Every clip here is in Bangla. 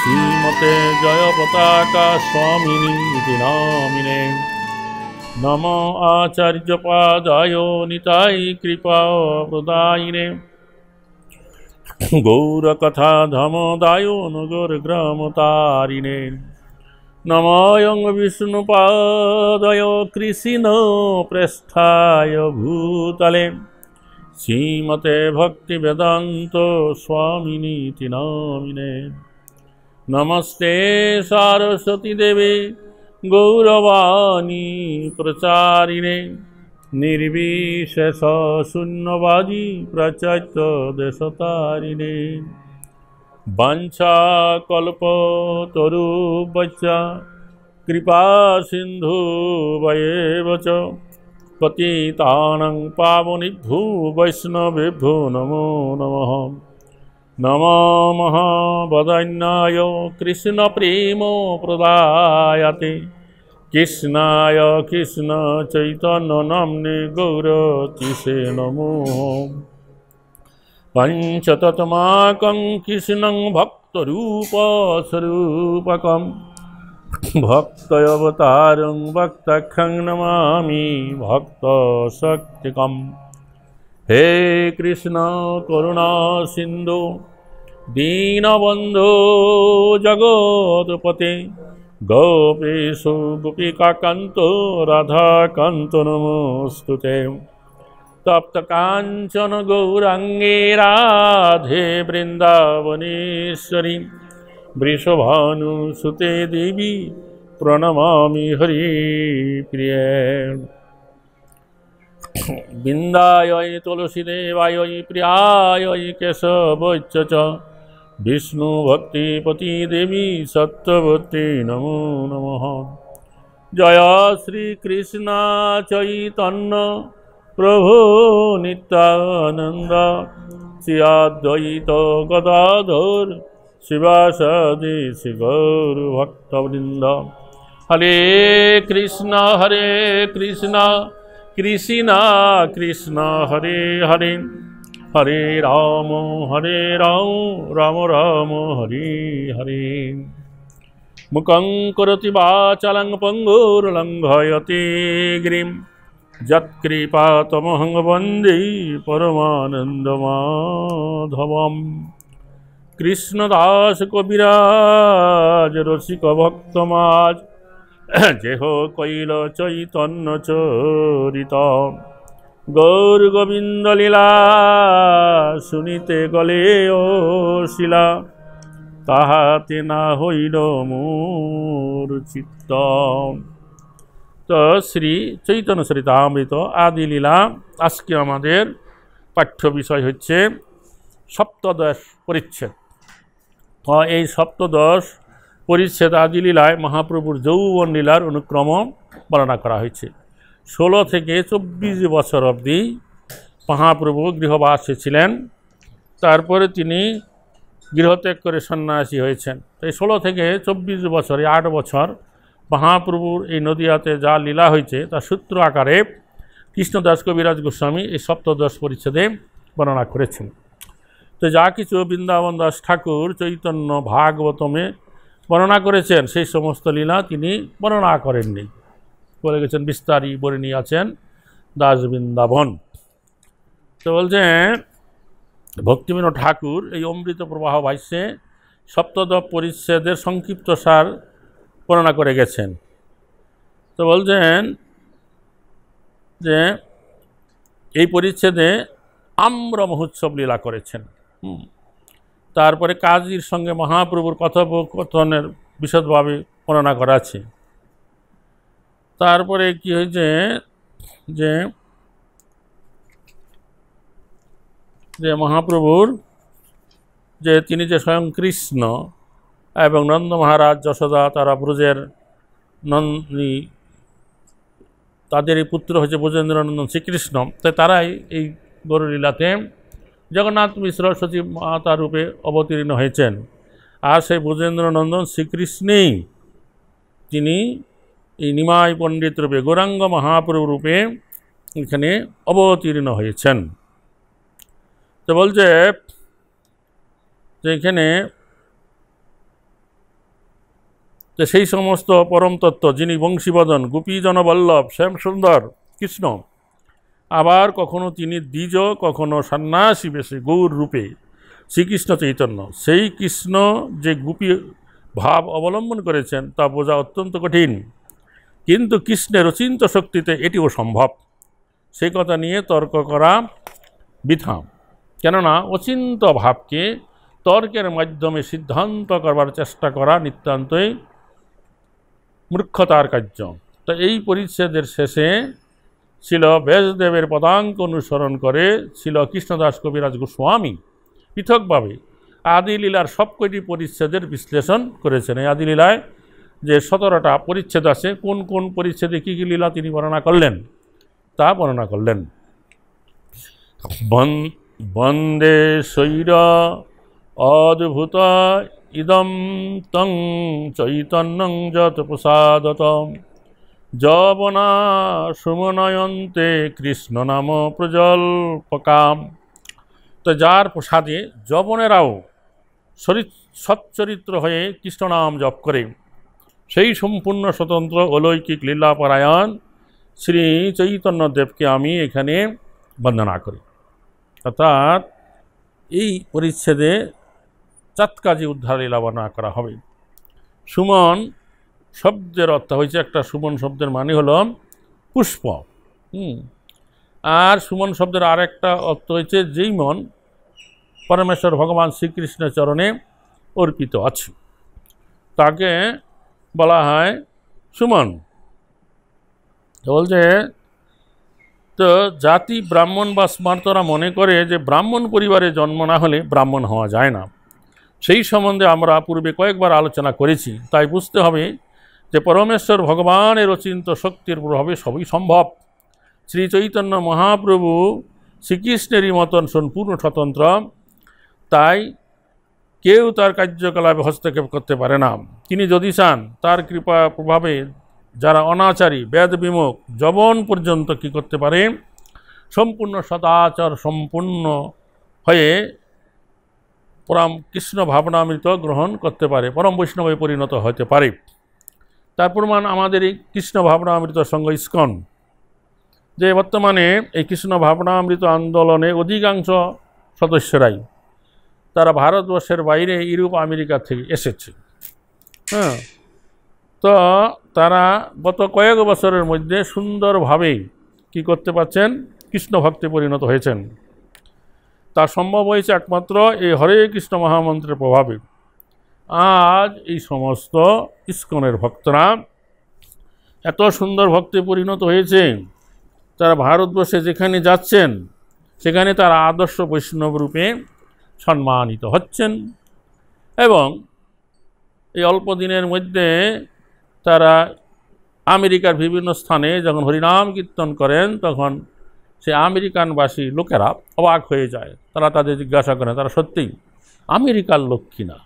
श्रीमते जय पताका स्वामिनी नामिने नमो आचार्यपादाय निताय कृपा प्रदायिने गौरकथा धमोदाय नगरग्रामतारिणे नमोऽयं विष्णुपादाय कृष्ण प्रेष्ठाय भूतले श्रीमते भक्तिवेदान्त स्वामिनीति नामिने नमस्ते सरस्वती देवे गौरवाणी प्रचारिणे निर्विशेष शून्यवादी प्रचैत्य देशतारिणे वाञ्छाकल्पतरुभ्यश्च कृपा सिन्धु वयेव च पतितानां पावनेभ्यो वैष्णवेभ्यो नमो नमः नमो महावदन्याय कृष्ण प्रेम प्रदायते कृष्णाय कृष्ण चैतन्य नाम्ने गौरतिसे नमो पंचतत्माकं कृष्णं भक्तरूपस्वरूपकं भक्तावतारं भक्तखं नमामि भक्तशक्तिकम् हे कृष्ण करुणा सिंधु दीनबंधो जगत्पते गोपेश गोपिकान्तो राधाकान्तो नमोस्तुते तप्त कांचन गौरांगे राधे वृंदावनेश्वरी वृषभानुसुते देवी प्रणमामि हरिप्रिये बिन्दाय तुलसीदेवाय प्रियाय केशवच्च च विष्णुभक्तिपति देवी सत्यवती नमो नमः जय श्री कृष्ण चैतन्य प्रभु नित्यानंद श्री अद्वैत गदाधर शिवासादि श्री गौर भक्तवृंद हरे कृष्ण कृष्ण कृष्ण हरे हरे हरे राम राम राम हरे हरे मुखं करोति वाचालं पङ्गुर्लङ्घयते गिरिं यत्कृपातमहं वन्दे परमानन्दमाधवम् कृष्णदास कविराज रसिक भक्तमाज जेह कैल चैतन्य चरित गौर गोविंद लीला सुनीते गले ओ शिला ताहाते ना हईल मोर चित्त। तो श्री चैतन्य चरितामृत आदि लीला आज के आमादेर पाठ्य विषय हच्छे सप्तदश परिच्छेद। तो ये सप्तदश परिच्छेद आदि लीलाय महाप्रभुर যৌবন লীলার অনুক্রম বর্ণনা করা হয়েছে। 16 থেকে 24 বছর অবধি মহাপ্রভু গৃহবাসে ছিলেন, তারপরে তিনি গৃহত্যাগ করে সন্ন্যাসী হয়েছেন। এই 16 থেকে 24 বছর, 8 বছর মহাপ্রভুর এই নদিয়াতে যা লীলা হয়েছে তা সূত্র আকারে কৃষ্ণদাস কবিরাজ গোস্বামী এই সপ্তদশ পরিচ্ছেদে বর্ণনা করেছেন। তো যা কিছু বৃন্দাবন দাস ঠাকুর চৈতন্য ভাগবতমে বর্ণনা করেছেন সেই সমস্ত লীলা তিনি বর্ণনা করেননি, বলে গেছেন বিস্তারী বর্ণী আছেন দাস বৃন্দাবন। তো বলছেন ভক্তিবিনোদ ঠাকুর এই অমৃত প্রবাহ ভাষ্যে সপ্তদশ পরিচ্ছেদের সংক্ষিপ্ত সার বর্ণনা করে গেছেন। তো বলছেন যে এই পরিচ্ছেদে আম্র মহোৎসব লীলা করেছেন। তারপরে কাজীর সঙ্গে মহাপ্রভুর কথোপকথনের বিশদভাবে বর্ণনা করা আছে। তারপরে কি হয়েছে যে যে মহাপ্রভুর যে তিনি যে স্বয়ং কৃষ্ণ এবং নন্দ মহারাজ যশোদা তারা ব্রজের নন্দী, তাদেরই পুত্র হচ্ছে ব্রজেন্দ্রনন্দন শ্রীকৃষ্ণ। তাই তারাই এই গৌরলীলাতে জগন্নাথ মিশ্র সচিব মাতা রূপে অবতীর্ণ হয়েছেন। আর সেই ব্রজেন্দ্রনন্দন শ্রীকৃষ্ণেই তিনি এই নিমাই পণ্ডিত রূপে গৌরাঙ্গ মহাপ্রভু রূপে এখানে অবতীর্ণ হয়েছেন। তো বলছে যে এখানে তো সেই সমস্ত পরম তত্ত্ব যিনি বংশীবদন, গোপীজনবল্লভ, শ্যামসুন্দর কৃষ্ণ, আবার কখনো তিনি দ্বিজ, কখনো সন্ন্যাসী বেশে গৌর রূপে শ্রীকৃষ্ণ চৈতন্য, সেই কৃষ্ণ যে গোপী ভাব অবলম্বন করেছেন তা বোঝা অত্যন্ত কঠিন, কিন্তু কৃষ্ণের অচিন্ত শক্তিতে এটিও সম্ভব। সেই কথা নিয়ে তর্ক করা বৃথা, কেননা অচিন্ত ভাবকে তর্কের মাধ্যমে সিদ্ধান্ত করবার চেষ্টা করা নিতান্তই মূর্খতার কার্য। তো এই পরিচ্ছেদের শেষে ছিল ব্যাসদেবের পদাঙ্ক অনুসরণ করে ছিল কৃষ্ণদাস কবিরাজ গোস্বামী পৃথকভাবে আদিলীলার সবকটি পরিচ্ছেদের বিশ্লেষণ করেছেন। এই আদিলীলায় যে 17টা পরিচ্ছেদ আছে, কোন কোন পরিচ্ছেদে কী কী লীলা তিনি বর্ণনা করলেন তা বর্ণনা করলেন। বন্দে শৈর অদ্ভুত ইদম তং চৈতন্যং যত প্রসাদত যবনা সুমনয়ন্তে কৃষ্ণ নাম প্রজল্পকাম। তো যার প্রসাদে যবনেরাও সচ্চরিত্র হয়ে কৃষ্ণ নাম জপ করে, সেই সম্পূর্ণ স্বতন্ত্র অলৌকিক লীলাপরায়ণ শ্রী চৈতন্যদেবকে আমি এখানে বন্দনা করি। অর্থাৎ এই পরিচ্ছেদে চাতকাজি উদ্ধার লীলা বর্ণনা করা হবে। সুমন শব্দের অর্থ হয়েছে, একটা সুমন শব্দের মানে হলো পুষ্প, আর সুমন শব্দের আরেকটা অর্থ হয়েছে যেই মন পরমেশ্বর ভগবান শ্রীকৃষ্ণের চরণে অর্পিত আছে তাকে বলা হয় সুমন। বলছে তো জাতি ব্রাহ্মণ বা স্মার্তরা মনে করে যে ব্রাহ্মণ পরিবারে জন্ম না হলে ব্রাহ্মণ হওয়া যায় না। সেই সম্বন্ধে আমরা পূর্বে কয়েকবার আলোচনা করেছি। তাই বুঝতে হবে যে পরমেশ্বর ভগবানের অচিন্ত শক্তির প্রভাবে সবই সম্ভব। শ্রী চৈতন্য মহাপ্রভু শ্রীকৃষ্ণেরই মতন সম্পূর্ণ স্বতন্ত্র, তাই কেউ তার কার্যকলাপে হস্তক্ষেপ করতে পারে না। তিনি যদি চান তার কৃপা প্রভাবে যারা অনাচারী বেদ বিমুখ যবন পর্যন্ত কি করতে পারে, সম্পূর্ণ সদাচার সম্পূর্ণ হয়ে পরম কৃষ্ণ ভাবনামৃত গ্রহণ করতে পারে, পরম বৈষ্ণবে পরিণত হতে পারে। তার প্রমাণ আমাদের এই কৃষ্ণ ভাবনামৃত সংঘ ইস্কন, যে বর্তমানে এই কৃষ্ণ ভাবনামৃত আন্দোলনে অধিকাংশ সদস্যরাই তারা ভারতবর্ষের বাইরে ইউরোপ আমেরিকা থেকে এসেছে। তো তারা গত কয়েক বছরের মধ্যে সুন্দরভাবে কি করতে পারছেন, কৃষ্ণ ভক্তে পরিণত হয়েছেন। তা সম্ভব হয়েছে একমাত্র এই হরে কৃষ্ণ মহামন্ত্রের প্রভাবে। আজ এই সমস্ত ইস্কনের ভক্তরা এত সুন্দর ভক্তে পরিণত হয়েছে, তারা ভারতবর্ষে যেখানে যাচ্ছেন সেখানে তারা আদর্শ বৈষ্ণব রূপে সম্মানিত হচ্ছেন, এবং এই অল্প দিনের মধ্যে তারা আমেরিকার বিভিন্ন স্থানে যখন হরিনাম কীর্তন করেন তখন সে আমেরিকানবাসী লোকেরা অবাক হয়ে যায়। তারা তাদের জিজ্ঞাসা করেন তারা সত্যিই আমেরিকার লোক কিনা।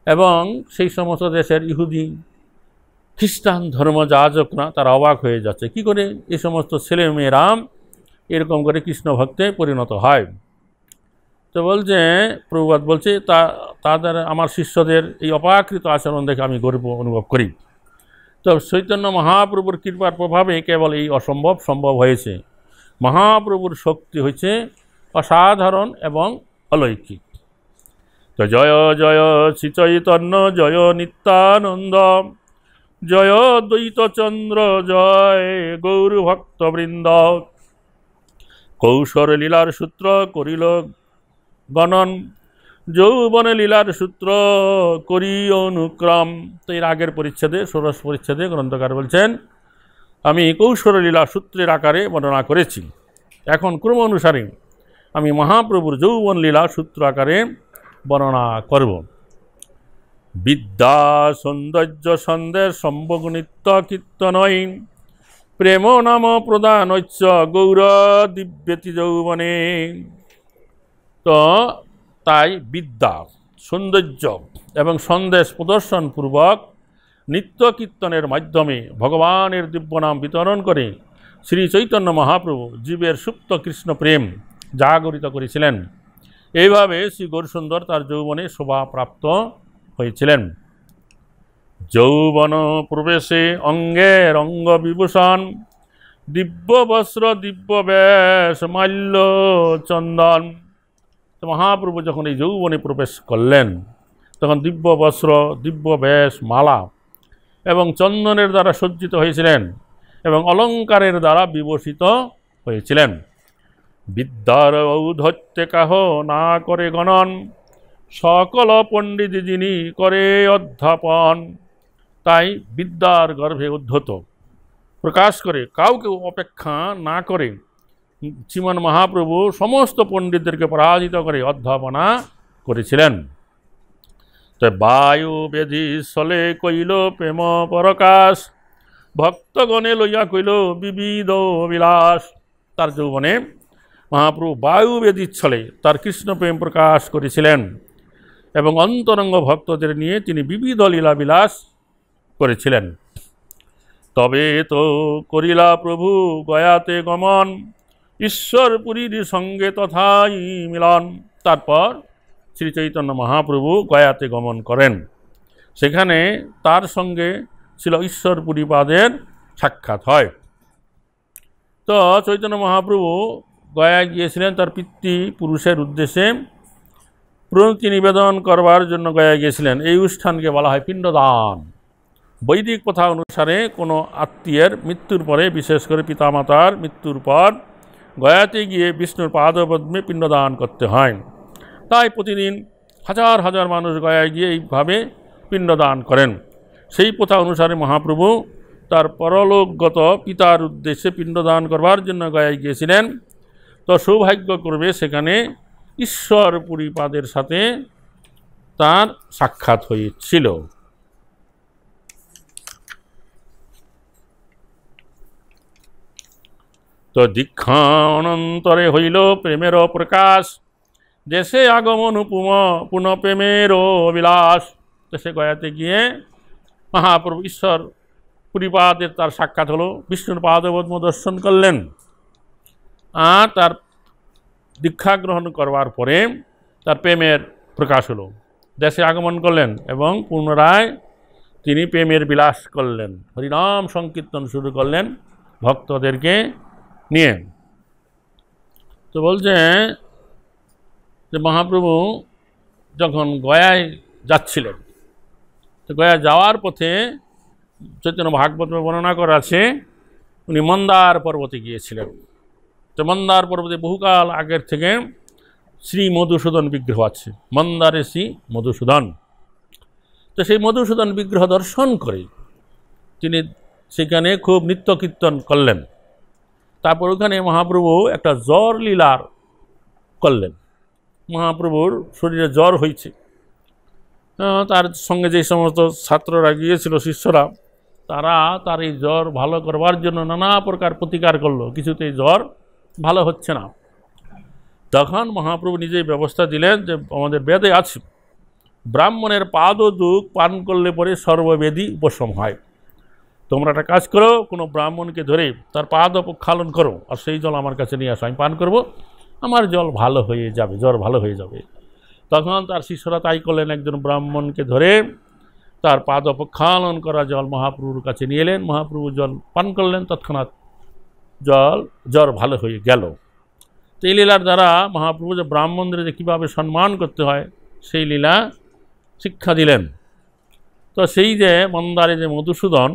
এবং সেই সমস্ত দেশের ইহুদি খ্রিস্টান ধর্মযাজকরা তারা অবাক হয়ে যাচ্ছে, কি করে এই সমস্ত ছেলেমেয়েরা এরকম করে কৃষ্ণ ভক্তে পরিণত হয়। তো বলছে প্রভুপাদ বলছে তাদের আমার শিষ্যদের এই অপাকৃত আচরণ দেখে আমি গর্ব অনুভব করি। তো চৈতন্য মহাপ্রভুর কৃপার প্রভাবে কেবল এই অসম্ভব সম্ভব হয়েছে। মহাপ্রভুর শক্তি হয়েছে অসাধারণ এবং অলৌকিক। তো জয় জয় শ্রী চৈতন্য জয় নিত্যানন্দ জয় দ্বৈতচন্দ্র জয় গৌর ভক্তবৃন্দ। কৌশল লীলার সূত্র করিল গণন, যৌবনে লীলার সূত্র করি অনুক্রম। তো এর আগের পরিচ্ছেদে ষোড়শ পরিচ্ছেদে গ্রন্থকার বলছেন আমি কৌশল লীলা সূত্রের আকারে বর্ণনা করেছি, এখন ক্রম অনুসারে আমি মহাপ্রভুর যৌবন লীলা সূত্র আকারে বর্ণনা করব। বিদ্যা সৌন্দর্য সন্দেশ সম্ভোগ নিত্য কীর্তনই প্রেম নাম প্রদানৈচ্য গৌর দিব্যতি যৌবনে। তো তাই বিদ্যা সৌন্দর্য এবং সন্দেশ প্রদর্শনপূর্বক নিত্য কীর্তনের মাধ্যমে ভগবানের দিব্য নাম বিতরণ করে শ্রী চৈতন্য মহাপ্রভু জীবের সুপ্ত কৃষ্ণ প্রেম জাগরিত করেছিলেন। এইভাবে শ্রী গৌরসুন্দর তার যৌবনে শোভাপ্রাপ্ত হয়েছিলেন। যৌবন প্রবেশে অঙ্গের অঙ্গ বিভূষণ, দিব্য বস্ত্র দিব্য বেশ মাল্য চন্দন। তো মহাপ্রভু যখন এই যৌবনে প্রবেশ করলেন তখন দিব্য বস্ত্র দিব্য বেশ মালা এবং চন্দনের দ্বারা সজ্জিত হয়েছিলেন এবং অলঙ্কারের দ্বারা বিভূষিত হয়েছিলেন। বিদ্যার ঔদ্ধত্যে কাহ না করে গণন, সকল পণ্ডিত যিনি করে অধ্যাপন। তাই বিদ্যার গর্ভে উদ্ধত প্রকাশ করে কাউকে অপেক্ষা না করে শ্রীমান মহাপ্রভু সমস্ত পণ্ডিতদেরকে পরাজিত করে অধ্যাপনা করেছিলেন। তো বায়ু বেধি সলে কইল প্রেম পরকাশ, ভক্তগণে লইয়া কইল বিবিধ বিলাস। তার যৌবনে মহাপ্রভু বায়ু বেদির ছলে তার কৃষ্ণ প্রেম প্রকাশ করেছিলেন এবং অন্তরঙ্গ ভক্তদের নিয়ে তিনি বিবিধ লীলাবিলাস করেছিলেন। তবে তো করিলা প্রভু গয়াতে গমন, ঈশ্বরপুরীর সঙ্গে তথাই মিলন। তারপর শ্রী চৈতন্য মহাপ্রভু গয়াতে গমন করেন, সেখানে তার সঙ্গে ছিল ঈশ্বরপুরীপাদের সাক্ষাৎ হয়। তো চৈতন্য মহাপ্রভু গয়া গিয়েছিলেন তার পিতৃপুরুষের উদ্দেশ্যে প্রণতি নিবেদন করবার জন্য গয়া গিয়েছিলেন। এই অনুষ্ঠানকে বলা হয় পিণ্ডদান। বৈদিক প্রথা অনুসারে কোনো আত্মীয়ের মৃত্যুর পরে, বিশেষ করে পিতামাতার মৃত্যুর পর গয়াতে গিয়ে বিষ্ণুর পাদপদ্মে পিণ্ডদান করতে হয়। তাই প্রতিদিন হাজার হাজার মানুষ গয়ায় গিয়ে এইভাবে পিণ্ডদান করেন। সেই প্রথা অনুসারে মহাপ্রভু তার পরলোকগত পিতার উদ্দেশ্যে পিণ্ডদান করবার জন্য গয়ায় গিয়েছিলেন। তো সৌভাগ্যক্রমে সেখানে ঈশ্বরপুরীপাদের সাথে তার সাক্ষাৎ হয়েছিল। তো দীক্ষা অনন্তরে হইল প্রেমের প্রকাশ, দেশে আগমন পুনঃ প্রেমের বিলাস। দেশে গয়াতে গিয়ে মহাপ্রভু ঈশ্বর পুরীপাদের তার সাক্ষাৎ হলো, বিষ্ণুর পাদপদ্ম দর্শন করলেন। আর তার দীক্ষা গ্রহণ করবার পরে তার প্রেমের প্রকাশ হলো, দেশে আগমন করলেন এবং পুনরায় তিনি প্রেমের বিলাস করলেন, হরিনাম সংকীর্তন শুরু করলেন ভক্তদেরকে নিয়ে। তো বলছে যে মহাপ্রভু যখন গয়ায় যাচ্ছিলেন, তো গয়া যাওয়ার পথে চৈতন্য ভাগবতে বর্ণনা করা আছে উনি মন্দার পর্বতে গিয়েছিলেন। তো মন্দার পর্বতে বহুকাল আগের থেকে শ্রী মধুসূদন বিগ্রহ আছে, মন্দারে শ্রী মধুসূদন। তো সেই মধুসূদন বিগ্রহ দর্শন করে তিনি সেখানে খুব নিত্য কীর্তন করলেন। তারপর ওখানে মহাপ্রভু একটা জ্বর লীলার করলেন। মহাপ্রভুর শরীরে জ্বর হয়েছে, তার সঙ্গে যে সমস্ত ছাত্ররা গিয়েছিল, শিষ্যরা, তারা তার এই জ্বর ভালো করবার জন্য নানা প্রকার প্রতিকার করলো, কিছুতেই জ্বর ভালো হচ্ছে না। তখন মহাপ্রভু নিজেই ব্যবস্থা দিলেন যে আমাদের বেদে আছে ব্রাহ্মণের পাদদুক পান করলে পরে সর্ববেদী উপশম হয়। তোমরা একটা কাজ করো, কোনো ব্রাহ্মণকে ধরে তার পাদ প্রক্ষালন করো আর সেই জল আমার কাছে নিয়ে আসো, আমি পান করব, আমার জল ভালো হয়ে যাবে, জ্বর ভালো হয়ে যাবে। তখন তার শিষ্যরা তাই করলেন, একজন ব্রাহ্মণকে ধরে তার পাদ প্রক্ষালন করা জল মহাপ্রভুর কাছে নিয়ে এলেন। মহাপ্রভু জল পান করলেন, তৎক্ষণাৎ জ্বর ভালো হয়ে গেল। তো এই লীলার দ্বারা মহাপ্রভু যে ব্রাহ্মণদের যে কীভাবে সম্মান করতে হয় সেই লীলা শিক্ষা দিলেন। তো সেই যে মন্দারে যে মধুসূদন,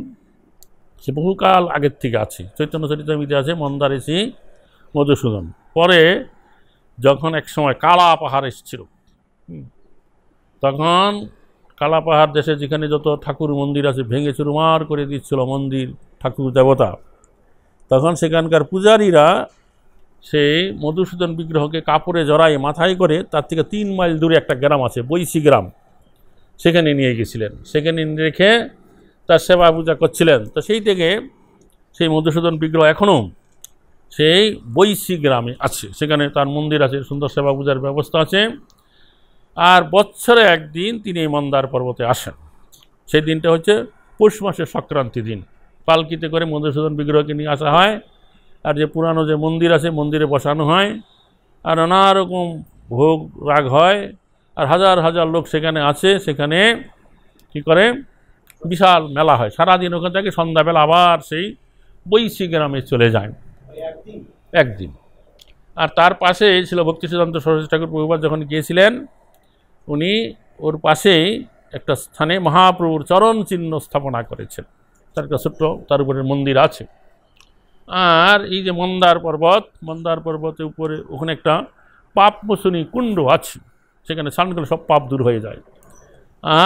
সে বহুকাল আগের থেকে আছে, চৈতন্য চরিতামৃতে আছে মন্দারে শ্রী মধুসূদন। পরে যখন এক সময় কালা পাহাড় এসেছিল, তখন কালা পাহাড় দেশে যেখানে যত ঠাকুর মন্দির আছে ভেঙে চুরমার করে দিচ্ছিল মন্দির, ঠাকুর দেবতা, তখন সেখানকার পূজারীরা সেই মধুসূদন বিগ্রহকে কাপড়ে জড়ায় মাথায় করে তার থেকে 3 মাইল দূরে একটা গ্রাম আছে, বৈশী গ্রাম, সেখানে নিয়ে গেছিলেন। সেখানে রেখে তার সেবা পূজা করছিলেন। তো সেই থেকে সেই মধুসূদন বিগ্রহ এখনও সেই বৈশী গ্রামে আছে, সেখানে তার মন্দির আছে, সুন্দর সেবা পূজার ব্যবস্থা আছে। আর বৎসরে একদিন তিনি এই মন্দার পর্বতে আসেন। সেই দিনটা হচ্ছে পৌষ মাসের সংক্রান্তি দিন। পালকিতে করে মধুসূদন বিগ্রহকে নিয়ে আসা হয়, আর যে পুরানো যে মন্দির আছে মন্দিরে বসানো হয়, আর নানা রকম ভোগ রাগ হয়, আর হাজার হাজার লোক সেখানে আছে। সেখানে কি করে বিশাল মেলা হয়, সারাদিন ওখান থেকে সন্ধ্যাবেলা আবার সেই বৈশী গ্রামে চলে যায় একদিন। আর তার পাশে ছিল ভক্তি সিদ্ধান্ত সরস্বতী ঠাকুর প্রভুপাদ যখন গিয়েছিলেন, উনি ওর পাশেই একটা স্থানে মহাপ্রভুর চরণ চিহ্ন স্থাপনা করেছেন, তার একটা ছোট্ট তার উপরে মন্দির আছে। আর এই যে মন্দার পর্বতের উপরে ওখানে একটা পাপমোচনী কুণ্ড আছে, সেখানে স্নান করলে সব পাপ দূর হয়ে যায়।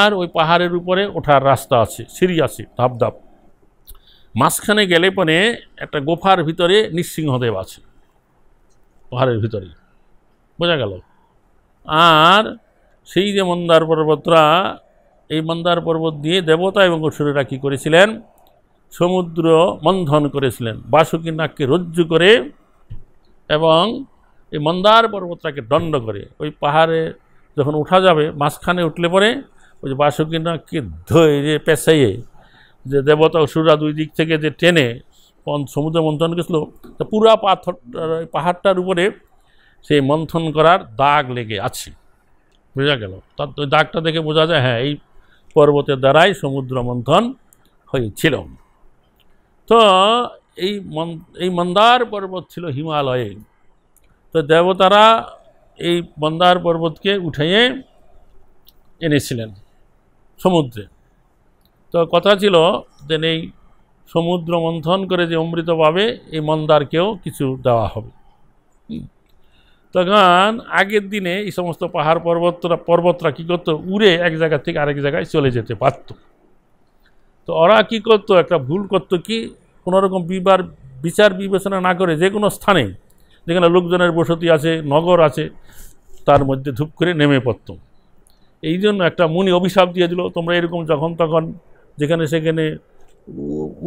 আর ওই পাহাড়ের উপরে ওঠার রাস্তা আছে, সিঁড়ি আছে ধাপ ধাপ। মাঝখানে গেলে পরে একটা গোফার ভিতরে নৃসিংহদেব আছে পাহাড়ের ভিতরে, বোঝা গেল। আর সেই যে মন্দার পর্বতরা, এই মন্দার পর্বত দিয়ে দেবতা এবং অসুরেরা কী করেছিলেন, সমুদ্র মন্থন করেছিলেন বাসুকী নাগকে রজ্জু করে, এবং এই মন্দার পর্বতটাকে দণ্ড করে। ওই পাহাড়ে যখন ওঠা যাবে, মাঝখানে উঠলে পরে ওই যে বাসুকী নাগকে ধরে পেঁচাইয়ে যে দেবতা অসুররা দুই দিক থেকে যে টেনে সমুদ্র মন্থন করেছিল, তা পুরা পাহাড়টার উপরে সেই মন্থন করার দাগ লেগে আছে, বোঝা গেল। তার ওই দাগটা দেখে বোঝা যায় হ্যাঁ এই পর্বতের দ্বারাই সমুদ্র মন্থন হয়েছিল। তো এই মন্দার পর্বত ছিল হিমালয়ে। তো দেবতারা এই মন্দার পর্বতকে উঠিয়ে এনেছিলেন সমুদ্রে। তো কথা ছিল যে এই সমুদ্র মন্থন করে যে অমৃত পাবে, এই মন্দারকেও কিছু দেওয়া হবে। তখন আগের দিনে এই সমস্ত পাহাড় পর্বতরা কী করতো, উড়ে এক জায়গা থেকে আরেক জায়গায় চলে যেতে পারত। তো ওরা কী করতো, একটা ভুল করতো, কি কোনোরকম বিচার বিবেচনা না করে যে কোনো স্থানে যেখানে লোকজনের বসতি আছে, নগর আছে, তার মধ্যে ধূপ করে নেমে পড়ত। এই জন্য একটা মুনি অভিশাপ দিয়ে দিল, তোমরা এরকম যখন তখন যেখানে সেখানে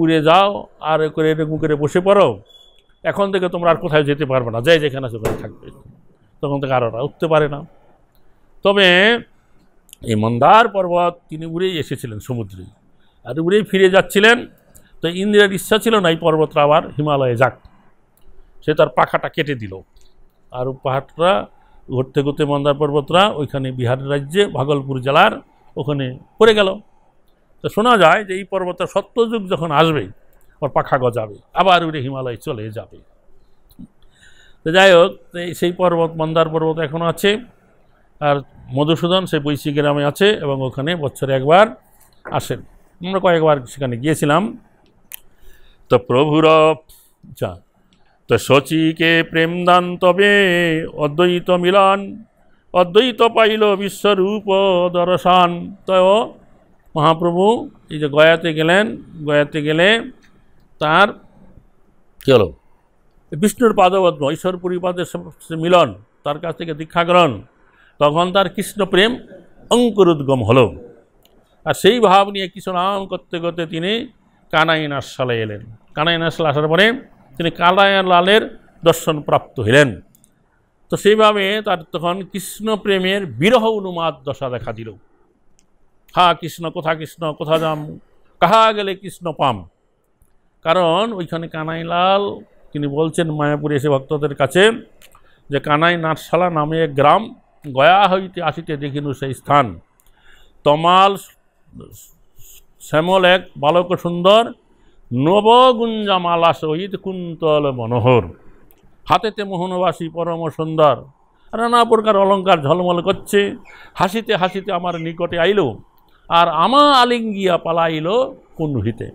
উড়ে যাও আর করে এরকম করে বসে পড়ো, এখন থেকে তোমরা আর কোথায় যেতে পারবে না, যাই যেখানে সেখানে থাকবে। তখন থেকে আর ওরা উঠতে পারে না। তবে এই মন্দার পর্বত তিনি উড়েই এসেছিলেন সমুদ্রে, আর উড়েই ফিরে যাচ্ছিলেন। তো ইন্দ্রের ইচ্ছা ছিল না এই পর্বতটা আবার হিমালয়ে যাক, সে তার পাখাটা কেটে দিল। আর পাহাড়টা ঘুরতে ঘুরতে মন্দার পর্বতরা ওইখানে বিহার রাজ্যে ভাগলপুর জেলার ওখানে পড়ে গেল। তো শোনা যায় যে এই পর্বতের সত্যযুগ যখন আসবে, ওর পাখা গজাবে, আবার উড়ে হিমালয়ে চলে যাবে। তো যাই হোক, সেই পর্বত মন্দার পর্বত এখনও আছে। আর মধুসূদন সেই বৈশী গ্রামে আছে, এবং ওখানে বছরে একবার আসেন। আমরা কয়েকবার সেখানে গিয়েছিলাম। তো প্রভুর তো শচীকে প্রেমদান তবে অদ্বৈত মিলন, অদ্বৈত পাইল বিশ্বরূপ দর্শন। তো মহাপ্রভু এই যে গয়াতে গেলেন, গয়াতে গেলে তার কী হলো, বিষ্ণুর পাদপদ্ম ঈশ্বরপুরী পাদের মিলন, তার কাছ থেকে দীক্ষা গ্রহণ, তখন তার কৃষ্ণ প্রেম অঙ্কুরোদ্গম হলো। আর সেই ভাব নিয়ে কৃষ্ণনাম করতে করতে তিনি কানাই নাথশালায় এলেন। কানাই নাথশালা আসার পরে তিনি কানাই লালের দর্শন প্রাপ্ত হইলেন। তো সেইভাবে তার তখন কৃষ্ণ প্রেমের বিরহ উন্মাদ দশা দেখা দিল। হা কৃষ্ণ কোথা যাম, কাহা গেলে কৃষ্ণ পাম। কারণ ওইখানে কানাইলাল তিনি বলছেন মায়াপুরে এসে ভক্তদের কাছে যে কানাই নাথশালা নামে এক গ্রাম, গয়া হইতে আসিতে দেখিনু সেই স্থান, তমাল শ্যামল এক বালক সুন্দর, নবগুঞ্জামালা সহিত কুন্তল মনোহর, হাতেতে মোহনবাসী পরম সুন্দর, নানা প্রকার অলঙ্কার ঝলমল করছে, হাসিতে হাসিতে আমার নিকটে আইল, আর আমা আলিঙ্গিয়া পালাইল কোন হিতে।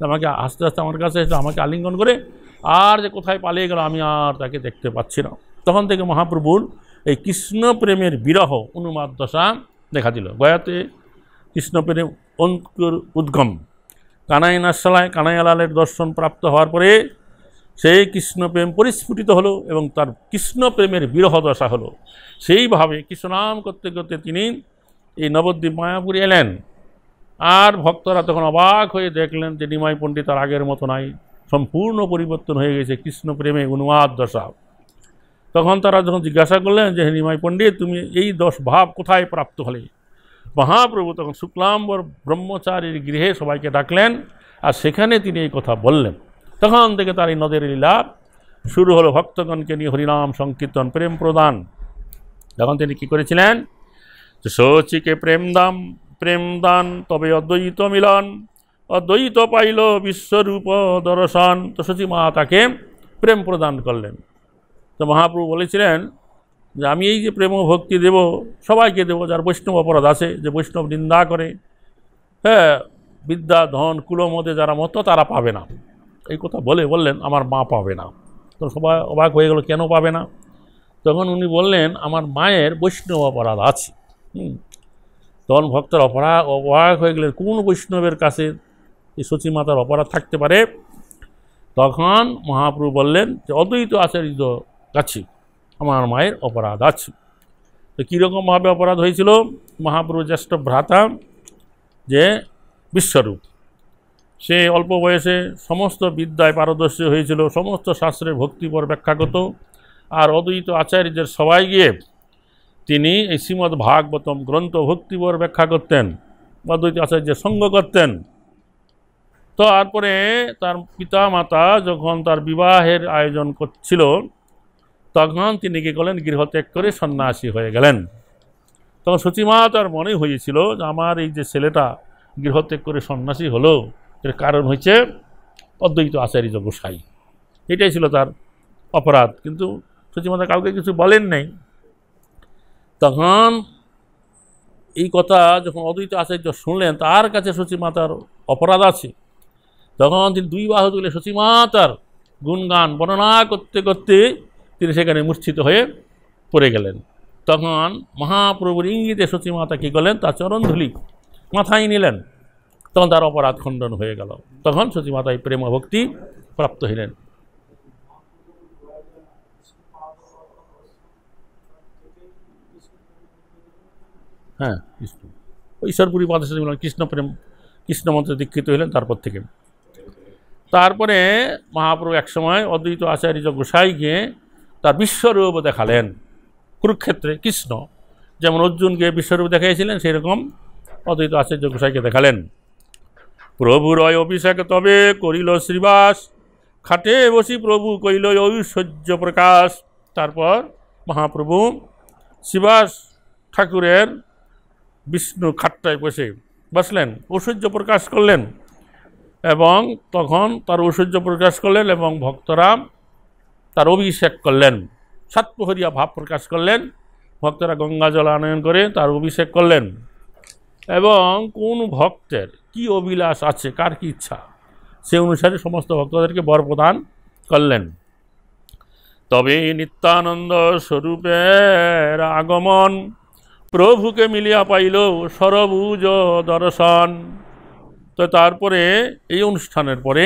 আমাকে আস্তে আস্তে আমার কাছে এসে আমাকে আলিঙ্গন করে আর যে কোথায় পালিয়ে গেল আমি আর তাকে দেখতে পাচ্ছি না। তখন থেকে মহাপ্রভুর এই কৃষ্ণ প্রেমের বিরহ উন্মাদ দশা দেখা দিল। গয়াতে কৃষ্ণ প্রেম অঙ্কুর উদ্গম, কানাই নাথশালায় কানাইলালের দর্শন প্রাপ্ত হওয়ার পরে সেই কৃষ্ণপ্রেম পরিস্ফুটিত হলো এবং তার কৃষ্ণ প্রেমের বিরহ দশা হলো। সেইভাবে কৃষ্ণনাম করতে করতে তিনি এই নবদ্বীপ মায়াপুরে এলেন। আর ভক্তরা তখন অবাক হয়ে দেখলেন যে নিমাই পণ্ডিত আর আগের মতো নাই, সম্পূর্ণ পরিবর্তন হয়ে গেছে কৃষ্ণ প্রেমে উন্মাদ দশা। তখন তারা যখন জিজ্ঞাসা করলেন যে নিমাই পণ্ডিত তুমি এই 10 ভাব কোথায় প্রাপ্ত হলে, মহাপ্রভু তখন শুক্লাম্বর ব্রহ্মচারীর গৃহে সবাইকে ডাকলেন, আর সেখানে তিনি এই কথা বললেন। তখন থেকে তার এই নদের লীলা শুরু হলো, ভক্তগণকে নিয়ে হরিনাম সংকীর্তন, প্রেম প্রদান। তখন তিনি কী করেছিলেন, শচীকে প্রেম দান তবে অদ্বৈত মিলন, অদ্বৈত পাইল বিশ্বরূপ দর্শন। তো সচিমা তাকে প্রেম প্রদান করলেন। তো মহাপ্রভু বলেছিলেন যে আমি এই যে প্রেম ভক্তি দেব সবাইকে দেব, যার বৈষ্ণব অপরাধ আছে, যে বৈষ্ণব নিন্দা করে, হ্যাঁ, বিদ্যা ধন কুলমদে যারা মতো তারা পাবে না। এই কথা বললেন আমার মা পাবে না। তো সবাই অবাক হয়ে গেল, কেন পাবে না? তখন উনি বললেন আমার মায়ের বৈষ্ণব অপরাধ আছে। তখন ভক্তর অবাক হয়ে গেলেন, কোন বৈষ্ণবের কাছে এই সচিমাতার অপরাধ থাকতে পারে? তখন মহাপ্রভু বললেন যে অদ্বৈত আচার্য কাছে আমার মায়ের অপরাধ আছে। তো কীরকমভাবে অপরাধ হয়েছিল? মহাপ্রভু জ্যেষ্ঠ ভ্রাতা যে বিশ্বরূপ, সে অল্প বয়সে সমস্ত বিদ্যায় পারদর্শী হয়েছিল, সমস্ত শাস্ত্রের ভক্তিপর ব্যাখ্যা করত। আর অদ্বৈত আচার্যের সবাই গিয়ে তিনি এই শ্রীমদ্ ভাগবতম গ্রন্থ ভক্তিপর ব্যাখ্যা করতেন, অদ্বৈত আচার্যের সঙ্গ করতেন। তো তারপরে তার পিতা মাতা যখন তার বিবাহের আয়োজন করছিল তখন তিনি কি করলেন, গৃহত্যাগ করে সন্ন্যাসী হয়ে গেলেন। তখন সচিমা তার মনে হয়েছিল যে আমার এই যে ছেলেটা গৃহত্যাগ করে সন্ন্যাসী হলো, এর কারণ হচ্ছে অদ্বৈত আচার্য গোসাই। এটাই ছিল তার অপরাধ। কিন্তু সচিমাতা কাউকে কিছু বলেন নাই। তখন এই কথা যখন অদ্বৈত আচার্য শুনলেন তার কাছে সচিমাতার অপরাধ আছে, তখন তিনি দুই বাহু তুলে সচিমাতার গুণগান বর্ণনা করতে করতে তিনি সেখানে মূর্ছিত হয়ে পড়ে গেলেন। তখন মহাপ্রভুর ইঙ্গিতে সচিমাতা কী করলেন, তার চরণধূলি মাথায় নিলেন। তখন তার অপরাধ খণ্ডন হয়ে গেল। তখন সচিমাতায় প্রেম ভক্তি প্রাপ্ত হইলেন। হ্যাঁ, কৃষ্ণ ঈশ্বরপুরী পাদশাহী মিলন কৃষ্ণ প্রেম কৃষ্ণ মন্ত্রে দীক্ষিত হইলেন তারপর থেকে। তারপরে মহাপ্রভু একসময় অদ্বৈত আচার্য গোসাইকে তার বিশ্বরূপ দেখালেন কুরুক্ষেত্রে। কৃষ্ণ যেমন অর্জুনকে বিশ্বরূপ দেখাইছিলেন, সেই রকম অদ্বৈত আচার্য গোসাইকে দেখালেন। প্রভুর অভিষেক তবে করিল শ্রীবাস, খাটে বসি প্রভু কইল ঐশ্বর্য প্রকাশ। তারপর মহাপ্রভু শ্রীবাস ঠাকুরের বিষ্ণু খাট্টায় বসলেন, ঐশ্বর্য প্রকাশ করলেন। এবং তখন তার ঐশ্বর্য প্রকাশ করলেন এবং ভক্তরা তার অভিষেক করলেন, সাতপ্রহরিয়া ভাব প্রকাশ করলেন। ভক্তরা গঙ্গা জল আনয়ন করে তার অভিষেক করলেন। এবং কোন ভক্তের কি অভিলাষ আছে, কার কি ইচ্ছা, সে অনুসারে সমস্ত ভক্তদেরকে বর প্রদান করলেন। তবে নিত্যানন্দ স্বরূপের আগমন, প্রভুকে মিলিয়া পাইল সরবুজ দর্শন। তো তারপরে এই অনুষ্ঠানের পরে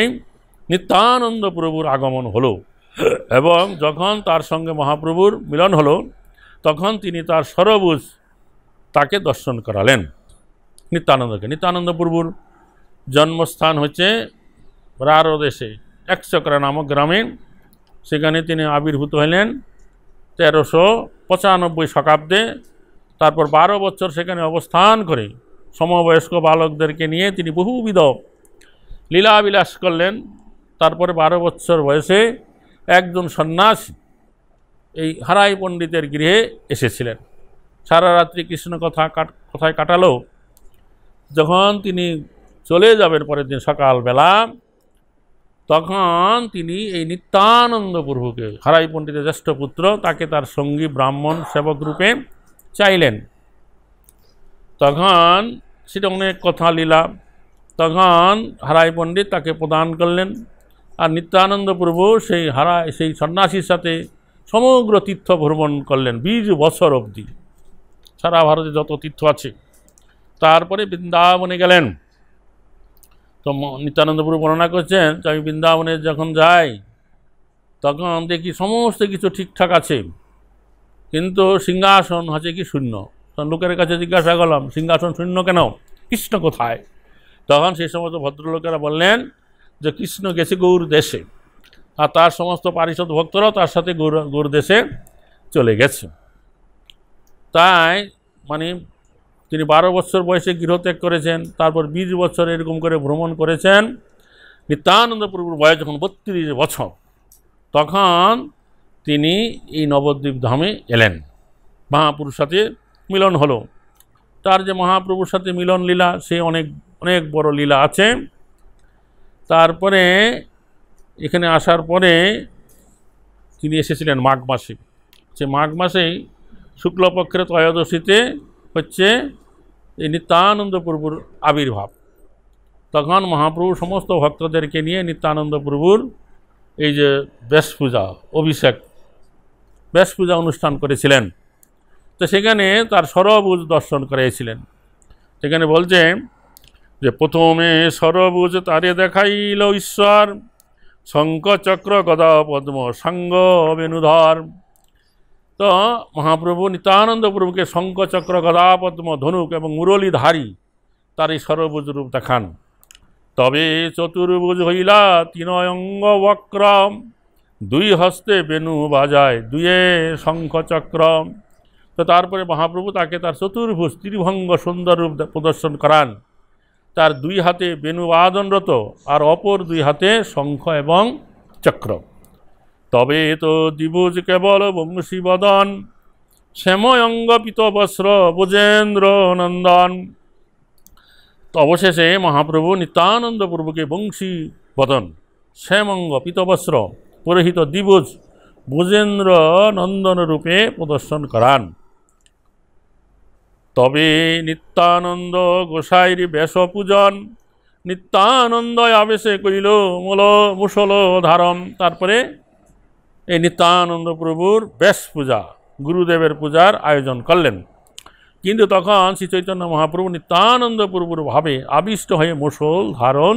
নিত্যানন্দ প্রভুর আগমন হলো এবং যখন তার সঙ্গে মহাপ্রভুর মিলন হলো তখন তিনি তার সরবুজ তাকে দর্শন করালেন নিত্যানন্দকে। নিত্যানন্দ প্রভুর জন্মস্থান হচ্ছে রাঢ় দেশে একচক্রা নামক গ্রামে। সেখানে তিনি আবির্ভূত হলেন 1395 শতাব্দে। তারপর 12 বছর সেখানে অবস্থান করে সমবয়স্ক বালকদেরকে নিয়ে তিনি বহুবিধ লীলাবিলাস করলেন। তারপরে 12 বছর বয়সে একজন সন্ন্যাসী এই হারাই পণ্ডিতের গৃহে এসেছিলেন। সারা রাত্রি কৃষ্ণ কথায় কাটালো। যখন তিনি চলে যাবেন পরের দিন সকালবেলা, তখন তিনি এই নিত্যানন্দ প্রভুকে, হারাই পণ্ডিতের জ্যেষ্ঠ পুত্র, তাকে তার সঙ্গী ব্রাহ্মণ সেবক রূপে চাইলেন। তখন সেটা অনেক কথা লীলা। তখন হারাই পণ্ডিত তাকে প্রদান করলেন। আর নিত্যানন্দ প্রভু সেই সন্ন্যাসীর সাথে সমগ্র তীর্থ ভ্রমণ করলেন 20 বছর অবধি, সারা ভারতে যত তীর্থ আছে। তারপরে বৃন্দাবনে গেলেন। তো নিত্যানন্দ প্রভু বর্ণনা করছেন যে আমি বৃন্দাবনে যখন যাই তখন দেখি সমস্ত কিছু ঠিকঠাক আছে, কিন্তু সিংহাসন হচ্ছে কি শূন্য। তখন লোকের কাছে জিজ্ঞাসা করলাম সিংহাসন শূন্য কেন, কৃষ্ণ কোথায়? তখন সেই সমস্ত ভদ্রলোকেরা বললেন যে কৃষ্ণ গেছে গৌর দেশে, আর তার সমস্ত পারিষদ ভক্তরাও তার সাথে গৌর দেশে চলে গেছে। তাই মানে তিনি 12 বছর বয়সে গৃহত্যাগ করেছেন, তারপর 20 বছর এরকম করে ভ্রমণ করেছেন। নিত্যানন্দ প্রভুর বয়স যখন 32 বছর, তখন তিনি এই নবদ্বীপ ধামে এলেন, মহাপুরুষ সাথে মিলন হলো। তার যে মহাপ্রভুর সাথে মিলন লীলা, সে অনেক অনেক বড় লীলা আছে। তারপরে এখানে আসার পরে তিনি এসেছিলেন মাঘ মাসে। সে মাঘ মাসেই শুক্লপক্ষের ত্রয়োদশীতে হচ্ছে এই নিত্যানন্দ প্রভুর আবির্ভাব। তখন মহাপ্রভু সমস্ত ভক্তদেরকে নিয়ে নিত্যানন্দ প্রভুর এই যে ব্যাস পূজা, অভিষেক ব্যাস পূজা অনুষ্ঠান করেছিলেন। তো সেখানে তার সরবুজ দর্শন করিয়েছিলেন। সেখানে বলছে যে প্রথমে সরবুজ তারে দেখাইল ঈশ্বর, শঙ্খ চক্র গদা পদ্ম সাঙ্গ বেণুধর। তো মহাপ্রভু নিত্যানন্দ প্রভুকে শঙ্খ চক্র গদা পদ্ম ধনুক এবং মুরলীধারী তার এই সরবুজ রূপ দেখান। তবে চতুর্ভুজ হইলা তিন অঙ্গ বক্র, দুই হস্তে বেণু বাজায় দুয়ে শঙ্খ চক্র। তো তারপরে মহাপ্রভু তাকে তার চতুর্ভুজ ত্রিভঙ্গ সুন্দর রূপ প্রদর্শন করান। তার দুই হাতে বেণু বাদনরত আর অপর দুই হাতে শঙ্খ এবং চক্র। তবে তো দ্বিভুজ কেবল বংশী বদন, শ্যাময়ঙ্গ পীতবস্ত্র ব্রজেন্দ্র নন্দন। তো অবশেষে মহাপ্রভু নিত্যানন্দ প্রভুকে বংশী বদন, শ্যামঙ্গ পীতবস্ত্র পরিহিত দ্বিভুজ ব্রজেন্দ্র নন্দন রূপে প্রদর্শন করান। তবে নিত্যানন্দ গোসাইর বেশ পূজন, নিত্যানন্দ আবেশে কইল মুসল ধারম। তারপরে এই নিত্যানন্দ প্রভুর বেশ পূজা, গুরুদেবের পূজার আয়োজন করলেন। কিন্তু তখন শ্রী চৈতন্য মহাপ্রভু নিত্যানন্দ প্রভুর ভাবে আবিষ্ট হয়ে মুসল ধারণ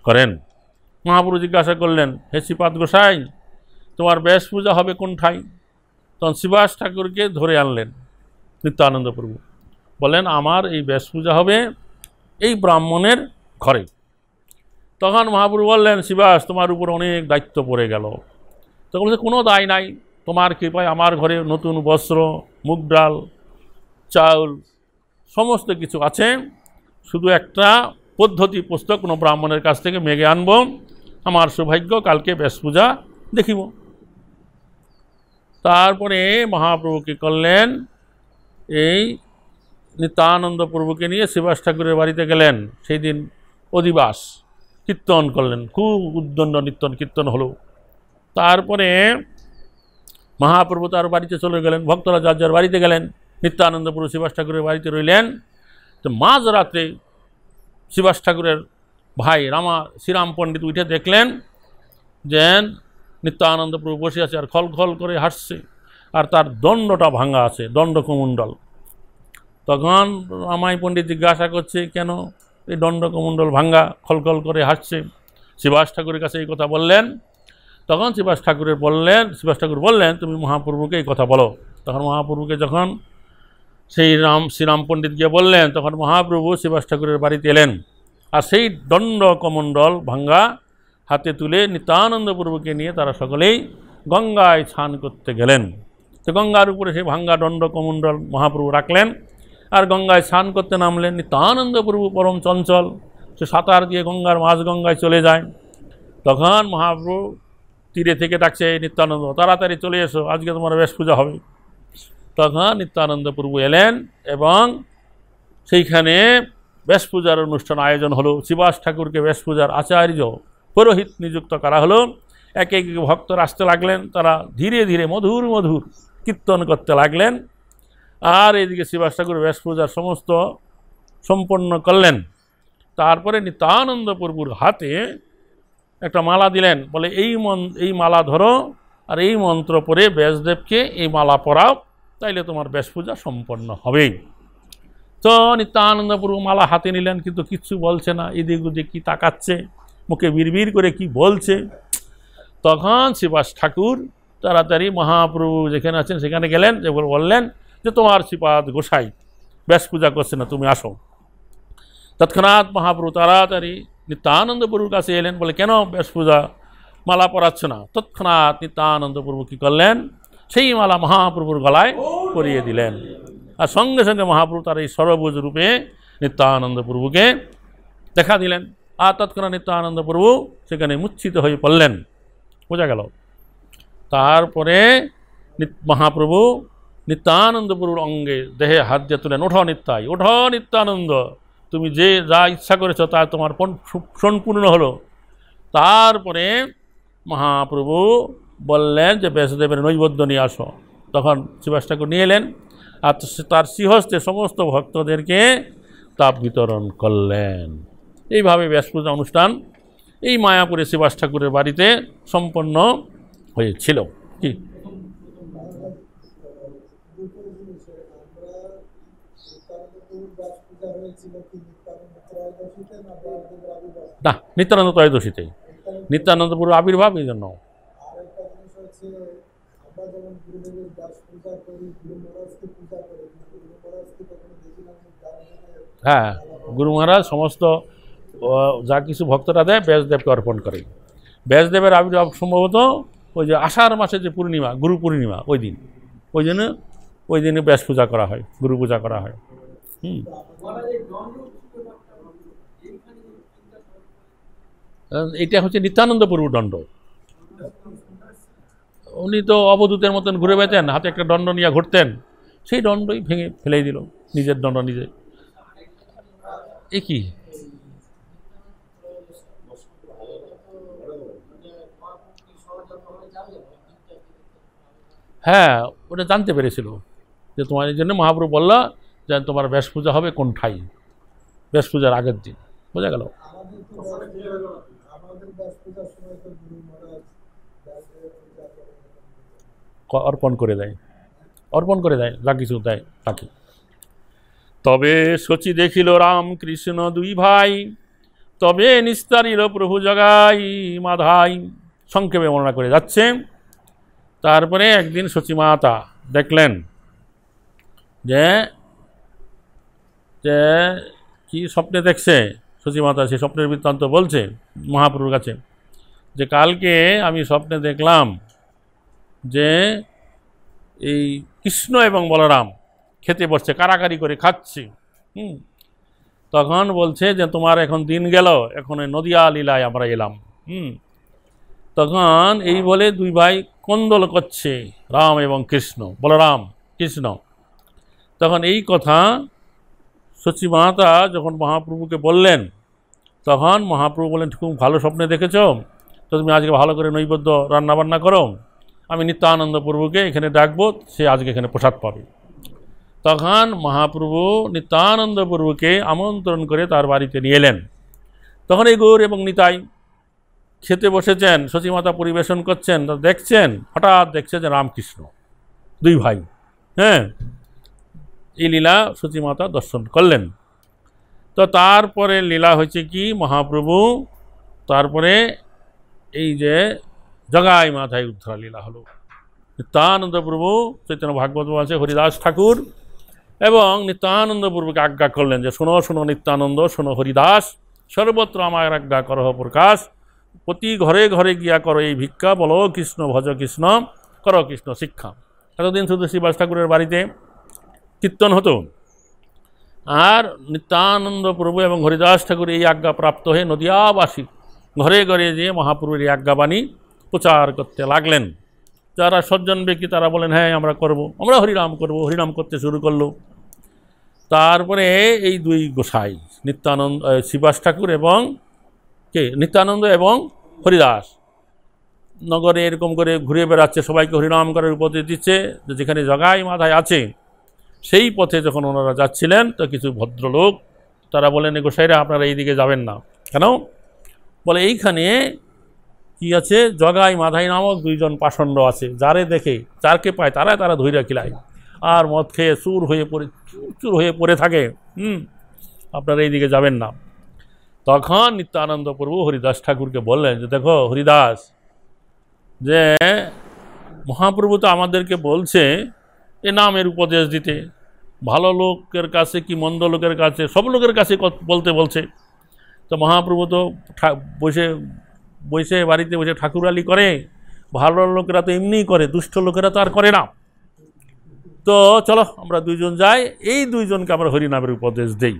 করেন। মহাপ্রভু জিজ্ঞাসা করলেন, হে শ্রীপাদ গোসাই, তোমার বেশ পূজা হবে কোনঠাই? তখন শ্রীবাস ঠাকুরকে ধরে আনলেন নিত্যানন্দ প্রভু, বলেন আমার এই বেশ পূজা হবে এই ব্রাহ্মণের ঘরে। তখন মহাপ্রভু বললেন, শ্রীবাস তোমার উপর অনেক দায়িত্ব পড়ে গেল। তো বলছে, কোনো দায় নাই, তোমার কৃপায় আমার ঘরে নতুন বস্ত্র, মুগ ডাল, চাউল সমস্ত কিছু আছে। শুধু একটা পদ্ধতি পুস্তক কোনো ব্রাহ্মণের কাছ থেকে মেঘে আনব, আমার সৌভাগ্য কালকে বেশ পূজা দেখিব। তারপরে মহাপ্রভু কী করলেন, এই নিত্যানন্দ প্রভুকে নিয়ে শ্রীবাস ঠাকুরের বাড়িতে গেলেন। সেই দিন অধিবাস কীর্তন করলেন, খুব উদ্দণ্ড কীর্তন হলো। তারপরে মহাপ্রভু তার বাড়িতে চলে গেলেন, ভক্তরা যার যার বাড়িতে গেলেন। নিত্যানন্দ প্রভু শ্রীবাস ঠাকুরের বাড়িতে রইলেন। তো মাঝরাত্রে শ্রীবাস ঠাকুরের ভাই শ্রীরাম পণ্ডিত উঠে দেখলেন যে নিত্যানন্দ প্রভু বসে আছে আর খল খল করে হাসছে, আর তার দণ্ডটা ভাঙা আছে, দণ্ডকমণ্ডল। তখন রামাই পণ্ডিত জিজ্ঞাসা করছে, কেন এই দণ্ডকমণ্ডল ভাঙ্গা, খলখল করে হাসছে? শ্রীবাস ঠাকুরের কাছে এই কথা বললেন। তখন শ্রীবাস ঠাকুর বললেন, তুমি মহাপ্রভুকে এই কথা বলো। তখন মহাপ্রভুকে যখন শ্রীরাম পণ্ডিত গিয়ে বললেন, তখন মহাপ্রভু শ্রীবাস ঠাকুরের বাড়িতে এলেন, আর সেই দণ্ডকমণ্ডল ভাঙ্গা হাতে তুলে নিত্যানন্দ প্রভুকে নিয়ে তারা সকলেই গঙ্গায় স্নান করতে গেলেন। তো গঙ্গার উপরে সেই ভাঙ্গা দণ্ডকমণ্ডল মহাপ্রভু রাখলেন, আর গঙ্গায় স্নান করতে নামলেন। নিত্যানন্দ প্রভু পরম চঞ্চল, সে সাঁতার দিয়ে গঙ্গার মাঝ গঙ্গায় চলে যায়। তখন মহাপ্রভু তীরে থেকে ডাকছে, নিত্যানন্দ তাড়াতাড়ি চলে এসো, আজকে তোমার বেশ পূজা হবে। তখন নিত্যানন্দ প্রভু এলেন এবং সেইখানে বেশ পূজার অনুষ্ঠান আয়োজন হলো। শ্রীবাস ঠাকুরকে বেশ পূজার আচার্য পুরোহিত নিযুক্ত করা হলো। এক এক ভক্তরা আসতে লাগলেন, তারা ধীরে ধীরে মধুর মধুর কীর্তন করতে লাগলেন। আর এইদিকে শ্রীবাস ঠাকুর বেশ পূজার সমস্ত সম্পন্ন করলেন। তারপরে নিত্যানন্দ প্রভুর হাতে একটা মালা দিলেন, বলে এই মালা ধরো আর এই মন্ত্র পড়ে ব্যাসদেবকে এই মালা পরাও, তাইলে তোমার বেশ পূজা সম্পন্ন হবেই। তো নিত্যানন্দ প্রভু মালা হাতে নিলেন, কিন্তু কিচ্ছু বলছে না, এদিক ওদিক কি তাকাচ্ছে, মুখে বিড়বিড় করে কি বলছে। তখন শ্রীবাস ঠাকুর তাড়াতাড়ি মহাপ্রভু যেখানে আছেন সেখানে গেলেন, যে বললেন যে তোমার শ্রীপাদ গোসাই বেশ পূজা করছে না, তুমি আসো। তৎক্ষণাৎ মহাপ্রভু তাড়াতাড়ি নিত্যানন্দ প্রভুর কাছে এলেন, বলে কেন বেশ পূজা মালা পরাচ্ছ না? তৎক্ষণাৎ নিত্যানন্দ প্রভু কী করলেন, সেই মালা মহাপ্রভুর গলায় পরিয়ে দিলেন। আর সঙ্গে সঙ্গে মহাপ্রভু তার এই সর্বভুজ রূপে নিত্যানন্দ প্রভুকে দেখা দিলেন। আর তৎক্ষণাৎ নিত্যানন্দ প্রভু সেখানে মূর্ছিত হয়ে পড়লেন, বোঝা গেল। তারপরে মহাপ্রভু নিত্যানন্দ প্রভুর অঙ্গে দেহে হাত দিয়ে তুলেন, ওঠো নিত্যাই, ওঠো নিত্যানন্দ, তুমি যে যা ইচ্ছা করেছ তা তোমার সম্পূর্ণ হলো। তারপরে মহাপ্রভু বললেন যে ব্যাসদেবের নৈবেদ্য নিয়ে আসো। তখন শ্রীবাস ঠাকুর নিয়ে এলেন আর তার শ্রীহস্তে সমস্ত ভক্তদেরকে তাপ বিতরণ করলেন। এইভাবে ব্যাস পূজা অনুষ্ঠান এই মায়াপুরে শ্রীবাস ঠাকুরের বাড়িতে সম্পন্ন হয়েছিল। কি না, নিত্যানন্দ ত্রয়োদশীতেই, নিত্যানন্দ পুরো আবির্ভাব এই জন্য। হ্যাঁ, গুরু মহারাজ সমস্ত যা কিছু ভক্তরা দেয় ব্যাসদেবকে অর্পণ করে। ব্যাসদেবের আবির্ভাব সম্ভবত ওই যে আষাঢ় মাসে যে পূর্ণিমা, গুরু পূর্ণিমা, ওই দিনে ব্যাস পূজা করা হয়, গুরু পূজা করা হয়। এটা হচ্ছে নিত্যানন্দ প্রভুর দণ্ড। উনি তো অবধূতের মতন ঘুরে বেড়াতেন, হাতে একটা দণ্ড নিয়ে ঘুরতেন, সেই দণ্ডই ভেঙে ফেলেই দিল, নিজের দণ্ড নিজে। এ কি হ্যাঁ, ওটা জানতে পেরেছিল যে তোমার এই জন্য মহাপ্রভু বললা যে তোমার ব্যাস পূজা হবে কোন ঠাই, ব্যাস পূজার আগের দিন। বোঝা গেল? অর্পণ করে দেয়, অর্পণ করে দেয়, যা কিছু দেয় তাকে। তবে শচী দেখিল রাম কৃষ্ণ দুই ভাই, তবে নিস্তারিল প্রভু জগাই মাধাই। সংক্ষেপে বর্ণনা করে যাচ্ছে। তারপরে একদিন শচী মাতা দেখলেন যে কি স্বপ্নে দেখছে। শচী মাতা সে স্বপ্নের বৃত্তান্ত বলছে মহাপ্রভুর কাছে যে কালকে আমি স্বপ্নে দেখলাম যে এই কৃষ্ণ এবং বলরাম খেতে বসছে, কারাকারি করে খাচ্ছে। তখন বলছে যে তোমার এখন দিন গেল, এখন নদিয়া লীলায় আমরা এলাম। তখন এই বলে দুই ভাই কোন্দল করছে, রাম এবং কৃষ্ণ, বলরাম কৃষ্ণ। তখন এই কথা শচী মাতা যখন মহাপ্রভুকে বললেন, তখন মহাপ্রভু বললেন খুব ভালো স্বপ্নে দেখেছ, তো তুমি আজকে ভালো করে নৈবেদ্য রান্নাবান্না করো, আমি নিত্যানন্দ প্রভুকে এখানে ডাকবো, সে আজকে এখানে প্রসাদ পাবে। তখন মহাপ্রভু নিত্যানন্দ প্রভুকে আমন্ত্রণ করে তার বাড়িতে নিয়ে এলেন। তখন এই গৌর এবং নিতাই খেতে বসেছেন, শচীমাতা পরিবেশন করছেন, দেখছেন, হঠাৎ দেখছে যে রামকৃষ্ণ দুই ভাই। হ্যাঁ, এই লীলা শচীমাতা দর্শন করলেন। তো তারপরে লীলা হয়েছে কি, মহাপ্রভু তারপরে এই যে জগাই মাথায় উদ্ধার লীলা হলো। নিত্যানন্দ প্রভু চৈতন্য ভাগবত আছে হরিদাস ঠাকুর এবং নিত্যানন্দ প্রভুকে আজ্ঞা করলেন যে শোনো শোনো নিত্যানন্দ, শোনো হরিদাস, সর্বত্র আমার আজ্ঞা করহ প্রকাশ, প্রতি ঘরে ঘরে গিয়া করো এই ভিক্ষা, বলো কৃষ্ণ ভজ কৃষ্ণ, করো কৃষ্ণ শিক্ষা। এতদিন শুধু শ্রীবাস ঠাকুরের বাড়িতে কীর্তন হতো, আর নিত্যানন্দ প্রভু এবং হরিদাস ঠাকুর এই আজ্ঞা প্রাপ্ত হয়ে নদিয়াবাসী ঘরে ঘরে যেয়ে মহাপ্রভুর এই আজ্ঞাবাণী প্রচার করতে লাগলেন। যারা সজ্জন ব্যক্তি তারা বলেন হ্যাঁ আমরা করব, আমরা হরিনাম করব, হরিনাম করতে শুরু করলো। তারপরে এই দুই গোসাই নিত্যানন্দ, শ্রীবাস ঠাকুর এবং নিত্যানন্দ এবং হরিদাস নগরে এরকম করে ঘুরে বেড়াচ্ছে, সবাইকে হরিনাম করার উপদেশ দিচ্ছে, যেখানে জগাই মাথায় আছে সেই পথে যখন ওনারা যাচ্ছিলেন, তো কিছু ভদ্রলোক তারা বলেন গোসাইরা আপনারা এই দিকে যাবেন না কেন? বলে এইখানে কি আছে, জগাই মাধাই নামক দুইজন পাষণ্ড আছে, যারে দেখে যারকে পায় তারা ধৈর্য খিলায় আর মদ খেয়ে চুর হয়ে পড়ে থাকে। আপনারা এই দিকে যাবেন না। তখন নিত্যানন্দ প্রভু হরিদাস ঠাকুরকে বললেন যে দেখো হরিদাস, যে মহাপ্রভু তো আমাদেরকে বলছে এ নামের উপদেশ দিতে, ভালো লোকের কাছে কি মন্দ লোকের কাছে, সব লোকের কাছে বলতে বলছে। তো মহাপ্রভু তো বসে বাড়িতে বসে ঠাকুরালি করে, ভালো লোকেরা তো এমনিই করে, দুষ্ট লোকেরা তো আর করে না। তো চলো আমরা দুইজন যাই, এই দুইজনকে আমরা হরিনামের উপদেশ দেই।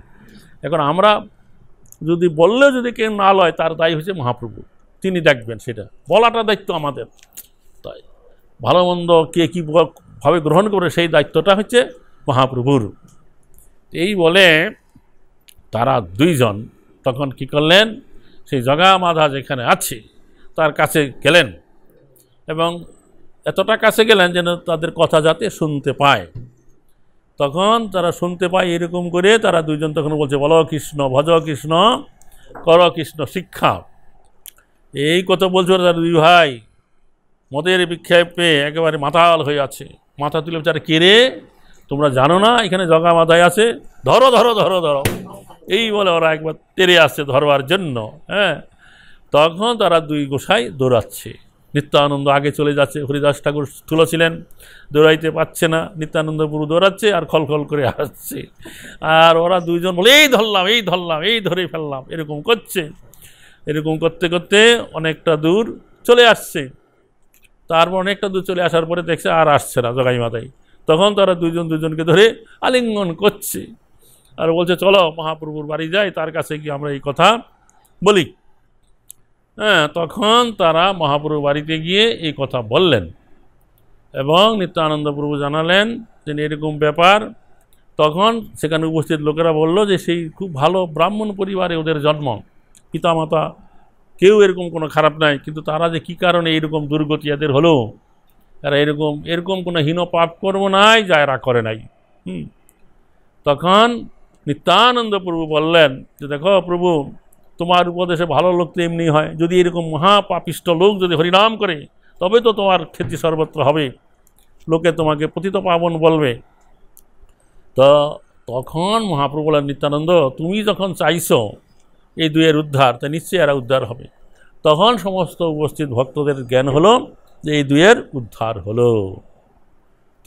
এখন আমরা যদি বললে যদি কেউ না লয়, তার দায়ী হচ্ছে মহাপ্রভু, তিনি দেখবেন, সেটা বলাটা দায়িত্ব আমাদের। তাই ভালো মন্দ কে কী ভাবে গ্রহণ করে সেই দায়িত্বটা হচ্ছে মহাপ্রভুর। এই বলে তারা দুইজন তখন কি করলেন, সেই জগা মাধা যেখানে আছে তার কাছে গেলেন এবং এতটা কাছে গেলেন যেন তাদের কথা যাতে শুনতে পায়। তখন তারা শুনতে পায় এরকম করে তারা দুইজন তখন বলছে, বলো কৃষ্ণ ভজ কৃষ্ণ কর কৃষ্ণ শিক্ষা। এই কথা বলছে তার দুই ভাই মদের বিক্ষেপ পেয়ে একেবারে মাতাল হয়ে আছে। মাথা তুলে তারা কেড়ে, তোমরা জানো না এখানে জগা মাথায় আছে, ধরো ধরো ধরো ধরো, এই বলে ওরা একবার তেড়ে আসছে ধরবার জন্য। হ্যাঁ, তখন তারা দুই গোসাই দৌড়াচ্ছে, নিত্যানন্দ আগে চলে যাচ্ছে, হরিদাস ঠাকুর স্থূল ছিলেন, দৌড়াইতে পারছে না, নিত্যানন্দ পুরো দৌড়াচ্ছে আর খলখল করে আসছে। আর ওরা দুইজন বলে এই ধরলাম এই ধরলাম এই ধরে ফেললাম, এরকম করছে। এরকম করতে করতে অনেকটা দূর চলে আসছে। তারপর অনেকটা দূর চলে আসার পরে দেখছে আর আসছে না জগাই মাথায়। তখন তারা দুইজন দুজনকে ধরে আলিঙ্গন করছে আর বলছে, চলো মহাপ্রভুর বাড়ি যাই, তার কাছে গিয়ে আমরা এই কথা বলি। হ্যাঁ, তখন তারা মহাপ্রভুর বাড়িতে গিয়ে এই কথা বললেন এবং নিত্যানন্দ প্রভু জানালেন যে এরকম ব্যাপার। তখন সেখানে উপস্থিত লোকেরা বলল যে সেই খুব ভালো ব্রাহ্মণ পরিবারে ওদের জন্ম, পিতামাতা কেউ এরকম কোনো খারাপ নাই, কিন্তু তারা যে কী কারণে এইরকম দুর্গতি এদের হলো, এরা এরকম কোনো হীন পাপ কর্ম নাই যা এরা করে নাই। তখন নিত্যানন্দ প্রভু বললেন যে দেখো প্রভু, তোমার উপদেশে ভালো লোক তো এমনি হয়, যদি এরকম মহাপাপিষ্ট লোক যদি হরিনাম করে তবে তো তোমার খ্যাতি সর্বত্র হবে, লোকে তোমাকে পতিত পাবন বলবে। তো তখন মহাপ্রভু বলেন, নিত্যানন্দ তুমি যখন চাইছো এই দুয়ের উদ্ধার, তা নিশ্চয়ই এরা উদ্ধার হবে। তখন সমস্ত উপস্থিত ভক্তদের জ্ঞান হলো যে এই দুয়ের উদ্ধার হলো।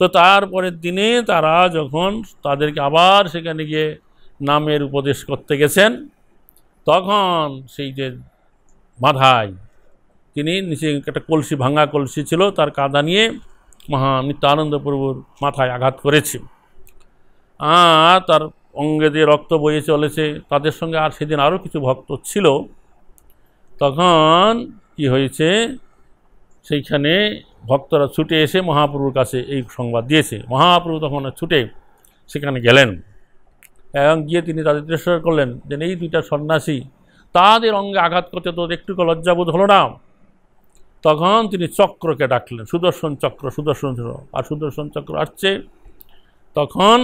তো তারপরের দিনে তারা যখন তাদেরকে আবার সেখানে গিয়ে নামের উপদেশ করতে গেছেন, তখন সেই যে মাধাই তিনি নিচে একটা কলসি, ভাঙা কলসি ছিল, তার কাদা নিয়ে নিত্যানন্দ প্রভুর মাথায় আঘাত করেছে আর তার অঙ্গে দিয়ে রক্ত বয়ে চলেছে। তাদের সঙ্গে আর সেদিন আরও কিছু ভক্ত ছিল। তখন কি হয়েছে, সেইখানে ভক্তরা ছুটে এসে মহাপ্রভুর কাছে এই সংবাদ দিয়েছে। মহাপ্রভু তখন ছুটে সেখানে গেলেন এবং গিয়ে তিনি তাদের তিরস্কার করলেন যে এই দুইটা সন্ন্যাসী তাদের অঙ্গে আঘাত করতে তো একটু লজ্জাবোধ হলো না। তখন তিনি চক্রকে ডাকলেন, সুদর্শন চক্র, সুদর্শন আর সুদর্শন চক্র আসছে। তখন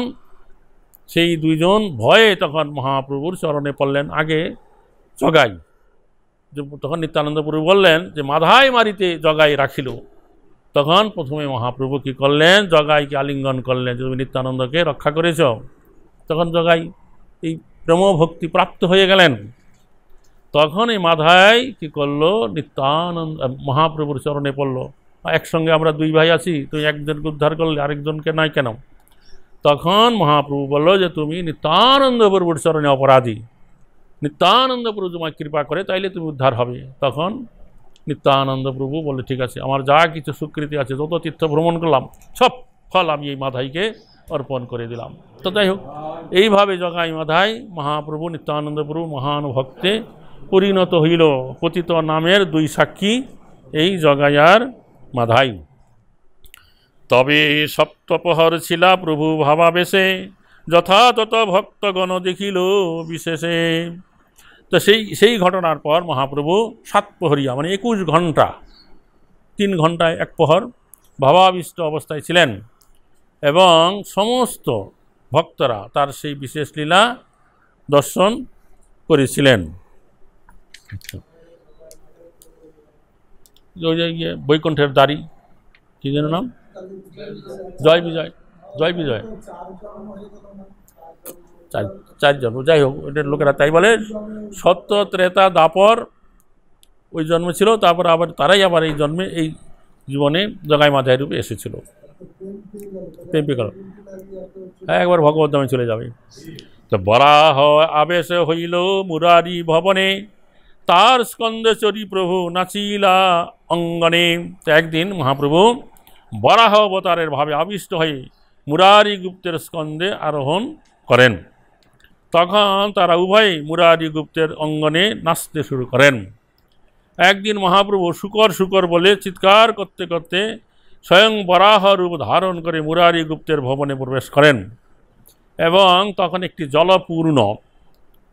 সেই দুইজন ভয়ে তখন মহাপ্রভুর চরণে পড়লেন। আগে জগাই, তখন নিত্যানন্দ প্রভু বললেন যে মাধাই মারিতে জগাই রাখিল। তখন প্রথমে মহাপ্রভু কি করলেন, জগাইকে আলিঙ্গন করলেন, যে তুমি নিত্যানন্দকে রক্ষা করেছ। তখন জগাই এই প্রেমভক্তি প্রাপ্ত হয়ে গেলেন। তখন এই মাধাই কি করলো, নিত্যানন্দ মহাপ্রভুর চরণে পড়ল, একসঙ্গে আমরা দুই ভাই আছি, তুমি একজনকে উদ্ধার করলে আরেকজনকে নাই কেন? তখন মহাপ্রভু বলল যে তুমি নিত্যানন্দ প্রভুর চরণে অপরাধী, নিত্যানন্দ প্রভু তোমায় কৃপা করে তাইলে তুমি উদ্ধার হবে। তখন নিত্যানন্দ প্রভু বলে, ঠিক আছে, আমার যা কিছু স্বীকৃতি আছে, যত তীর্থ ভ্রমণ করলাম সব ফল আমি এই মাধাইকে অর্পণ করে দিলাম। তো যাই হোক, এইভাবে জগাই মাধাই মহাপ্রভু নিত্যানন্দ প্রভু মহান ভক্তে পরিণত হইল। পতিত নামের দুই সাক্ষী এই জগাই আর মাধাই। তবে সপ্তপহর ছিলা প্রভু ভাবাবেশে, যথাতথ ভক্তগণ দেখিল বিশেষে। তো সেই ঘটনার পর মহাপ্রভু সাতপহরিয়া মানে 21 ঘন্টা, 3 ঘন্টায় এক প্রহর ভাবাবিষ্ট অবস্থায় ছিলেন এবং সমস্ত ভক্তরা তার সেই বিশেষ লীলা দর্শন করেছিলেন। বৈকুণ্ঠের দ্বারী, কি যেন নাম, জয় বিজয়, জয় বিজয়, 4 জন্ম। যাই হোক, এটার লোকেরা তাই বলে, সত্য ত্রেতা দাপর ওই জন্ম ছিল, তারপর আবার তারাই আবার এই জন্মে এই জীবনে জগাই মাধাই রূপে এসেছিল। হ্যাঁ, একবার ভগবত ধামে চলে যাবে। তো বরাহ আবেশ হইল মুরারি ভবনে, তার স্কন্দে চরি প্রভু নাচিলা অঙ্গনে। তো একদিন মহাপ্রভু বরাহ অবতারের ভাবে আবিষ্ট হয়ে মুরারি গুপ্তের স্কন্দে আরোহণ করেন। তখন তারা উভয়ে মুরারি গুপ্তের অঙ্গনে নাচতে শুরু করেন। একদিন মহাপ্রভু শুকর শুকর বলে চিৎকার করতে করতে স্বয়ং বরাহ রূপ ধারণ করে মুরারি গুপ্তের ভবনে প্রবেশ করেন এবং তখন একটি জলপূর্ণ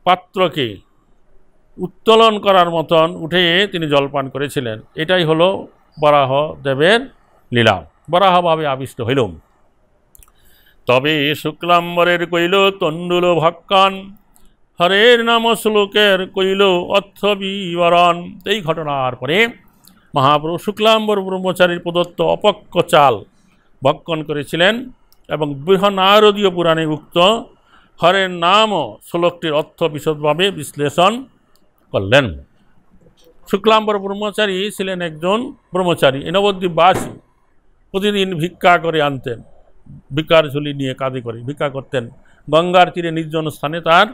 পাত্রকে উত্তোলন করার মতন উঠে তিনি জলপান করেছিলেন। এটাই হলো বরাহ দেবের লীলা, বরাহভাবে আবিষ্ট হইল। তবে শুক্লাম্বরের কইল তণ্ডুল ভক্কান, হরের নাম শ্লোকের কইল অর্থ বিবরণ। এই ঘটনার পরে মহাপ্রভু শুক্লাম্বর ব্রহ্মচারীর প্রদত্ত অপক্ষ চাল ভক্ষণ করেছিলেন এবং বৃহনারদীয় পুরাণে উক্ত হরের নাম ও শ্লোকটির অর্থ বিশদভাবে বিশ্লেষণ করলেন। শুক্লাম্বর ব্রহ্মচারী ছিলেন একজন ব্রহ্মচারী, নবদ্বীপবাসী। প্রতিদিন ভিক্ষা করে আনতেন, ভিক্ষার ঝুলি নিয়ে কাঁধে করে ভিক্ষা করতেন। গঙ্গার তীরে নির্জন স্থানে তার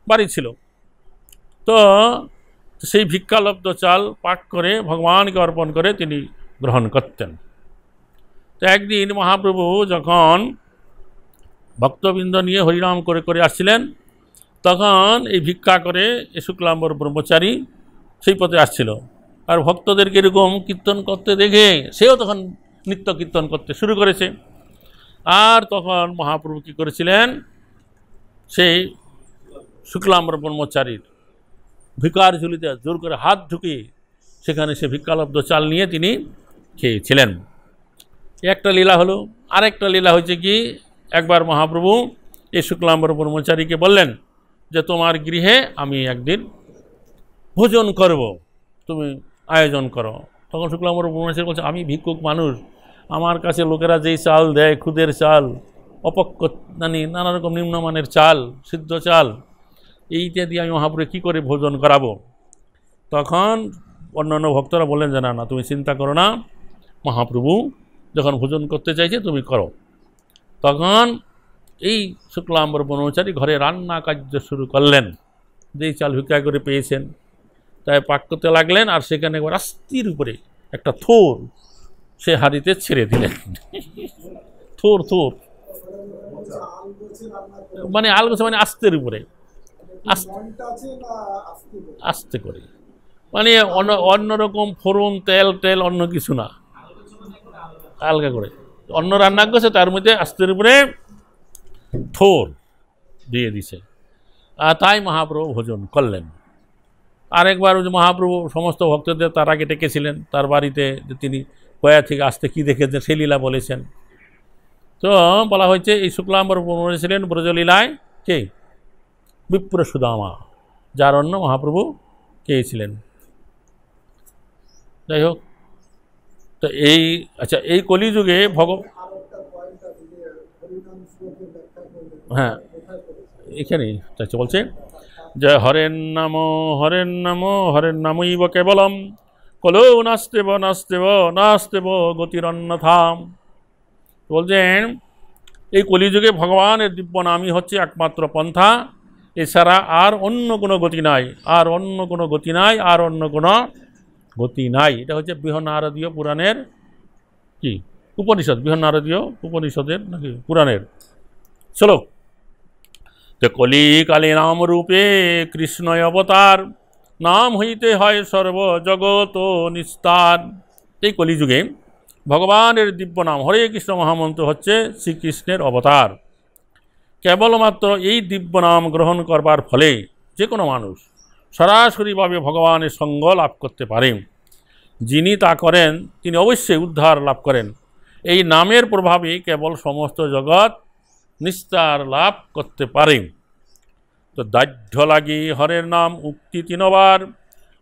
বাড়ি ছিল। তো সেই ভিক্ষালব্ধ চাল পাক করে ভগবানকে অর্পণ করে তিনি গ্রহণ করতেন। তো একদিন মহাপ্রভু যখন ভক্তবৃন্দ নিয়ে হরিনাম করে করে আসছিলেন, তখন এই ভিক্ষা করে এই শুক্লাম্বর ব্রহ্মচারী সেই পথে আসছিল। আর ভক্তদেরকে এরকম কীর্তন করতে দেখে সেও তখন নিত্য কীর্তন করতে শুরু করেছে। আর তখন মহাপ্রভু কী করেছিলেন, সেই শুক্লাম্বর ব্রহ্মচারীর ভিক্ষার ঝুলিতে জোর করে হাত ঢুকিয়ে সেখানে সে ভিক্ষালব্ধ চাল নিয়ে তিনি খেয়েছিলেন। একটা লীলা হলো। আরেকটা লীলা হয়েছে কি, একবার মহাপ্রভু এই শুক্লাম্বর ব্রহ্মচারীকে বললেন যে তোমার গৃহে আমি একদিন ভোজন করব, তুমি আয়োজন করো। তখন শুক্লাম্বর ব্রহ্মচারী বলছে আমি ভিক্ষুক মানুষ, আমার কাছে লোকেরা যেই চাল দেয়, খুদের চাল, অপক্ষ নানা রকম নিম্নমানের চাল, সিদ্ধ চাল, এইটা দিয়ে আমি মহাপ্রভু কী করে ভোজন করাবো। তখন অন্যান্য ভক্তরা বললেন যে না না, তুমি চিন্তা করো না, মহাপ্রভু যখন ভোজন করতে চাইছে তুমি করো। তখন এই শুক্লাম্বর ব্রহ্মচারী ঘরে রান্না কার্য শুরু করলেন। যেই চাল ভিক্ষা করে পেয়েছেন তাই পাক করতে লাগলেন, আর সেখানে একবার আস্তির উপরে একটা থোর সে হাঁড়িতে ছেড়ে দিলেন। থোর থোর মানে আলগোছে, মানে আস্তের উপরে আস্তে করে, মানে অন্যরকম ফোড়ন তেল টেল অন্য কিছু না, আলগা করে অন্য রান্না করছে, তার মধ্যে আস্তের উপরে থোর দিয়ে দিছে। আর তাই মহাপ্রভু ভোজন করলেন। আরেকবার মহাপ্রভু সমস্ত ভক্তদের তার আগে ডেকেছিলেন তার বাড়িতে, যে তিনি গয়া থেকে আসতে কী দেখেছেন সেই লীলা বলেছেন। তো বলা হয়েছে এই শুক্লাম্বর ছিলেন ব্রজলীলায় কে, বিপ্র সুদামা, যার অন্য মহাপ্রভু খেয়েছিলেন। যাই হোক, তো এই আচ্ছা, এই কলিযুগে হ্যাঁ এখানেই বলছে যে হরেন নাম হরেন নাম হরেন নামইব কেবলম কলো নাস্তেব নাস্তেব নাস্তেব গতিরন্যথাম। বলছেন এই কলিযুগে ভগবানের দিব্য নামই হচ্ছে একমাত্র পন্থা, এছাড়া আর অন্য কোনো গতি নাই, আর অন্য কোনো গতি নাই, আর অন্য কোনো গতি নাই। এটা হচ্ছে বৃহনারদীয় পুরাণের কি উপনিষদ, বৃহনারদীয় উপনিষদের নাকি পুরাণের শ্লোক। তো কলিকালে নাম রূপে কৃষ্ণয় অবতার, নাম হইতে হয় সর্ব জগৎ নিস্তার। এই কলিযুগে ভগবানের দিব্য নাম হরে কৃষ্ণ মহামন্ত্র হচ্ছে শ্রীকৃষ্ণের অবতার। কেবলমাত্র এই দিব্য নাম গ্রহণ করবার ফলে যে কোনো মানুষ সরাসরিভাবে ভগবানের সঙ্গ লাভ করতে পারেন। যিনি তা করেন তিনি অবশ্যই উদ্ধার লাভ করেন। এই নামের প্রভাবে কেবল সমস্ত জগৎ নিস্তার লাভ করতে পারে। তো দাহ্য লাগি হরের নাম উক্তি তিনবার,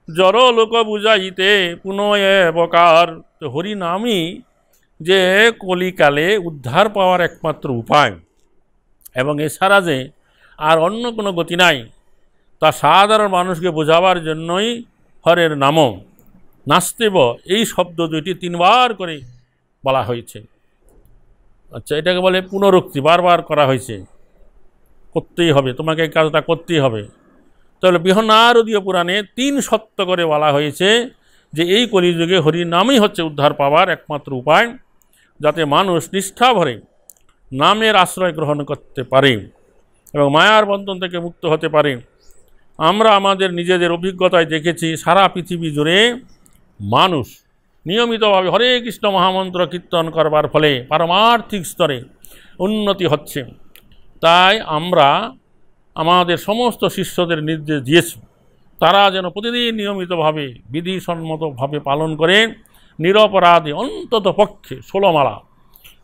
জড় লোক বুঝাইতে পুনয়ে বকার। তো হরি নামই যে কলিকালে উদ্ধার পাওয়ার একমাত্র উপায়, এবং এছাড়া যে আর অন্য কোনো গতি নাই, তা সাধারণ মানুষকে বোঝাবার জন্যই হরের নাম নাস্তেব এই শব্দ দুইটি তিনবার করে বলা হয়েছে। আচ্ছা, এটাকে বলে পুনরুক্তি, বারবার করা হয়েছে, করতেই হবে, তোমাকে এই কাজটা করতেই হবে। তাহলে বৃহনারদীয় পুরাণে 3 সত্য করে বলা হয়েছে যে এই কলিযুগে হরির নামই হচ্ছে উদ্ধার পাওয়ার একমাত্র উপায়, যাতে মানুষ নিষ্ঠা ভরে নামের আশ্রয় গ্রহণ করতে পারে এবং মায়ার বন্ধন থেকে মুক্ত হতে পারে। আমরা আমাদের নিজেদের অভিজ্ঞতায় দেখেছি সারা পৃথিবী জুড়ে মানুষ নিয়মিতভাবে হরে কৃষ্ণ মহামন্ত্র কীর্তন করবার ফলে পারমার্থিক স্তরে উন্নতি হচ্ছে। তাই আমরা আমাদের সমস্ত শিষ্যদের নির্দেশ দিয়েছি তারা যেন প্রতিদিন নিয়মিতভাবে বিধিসম্মতভাবে পালন করে নিরপরাধে অন্তত পক্ষে 16 মালা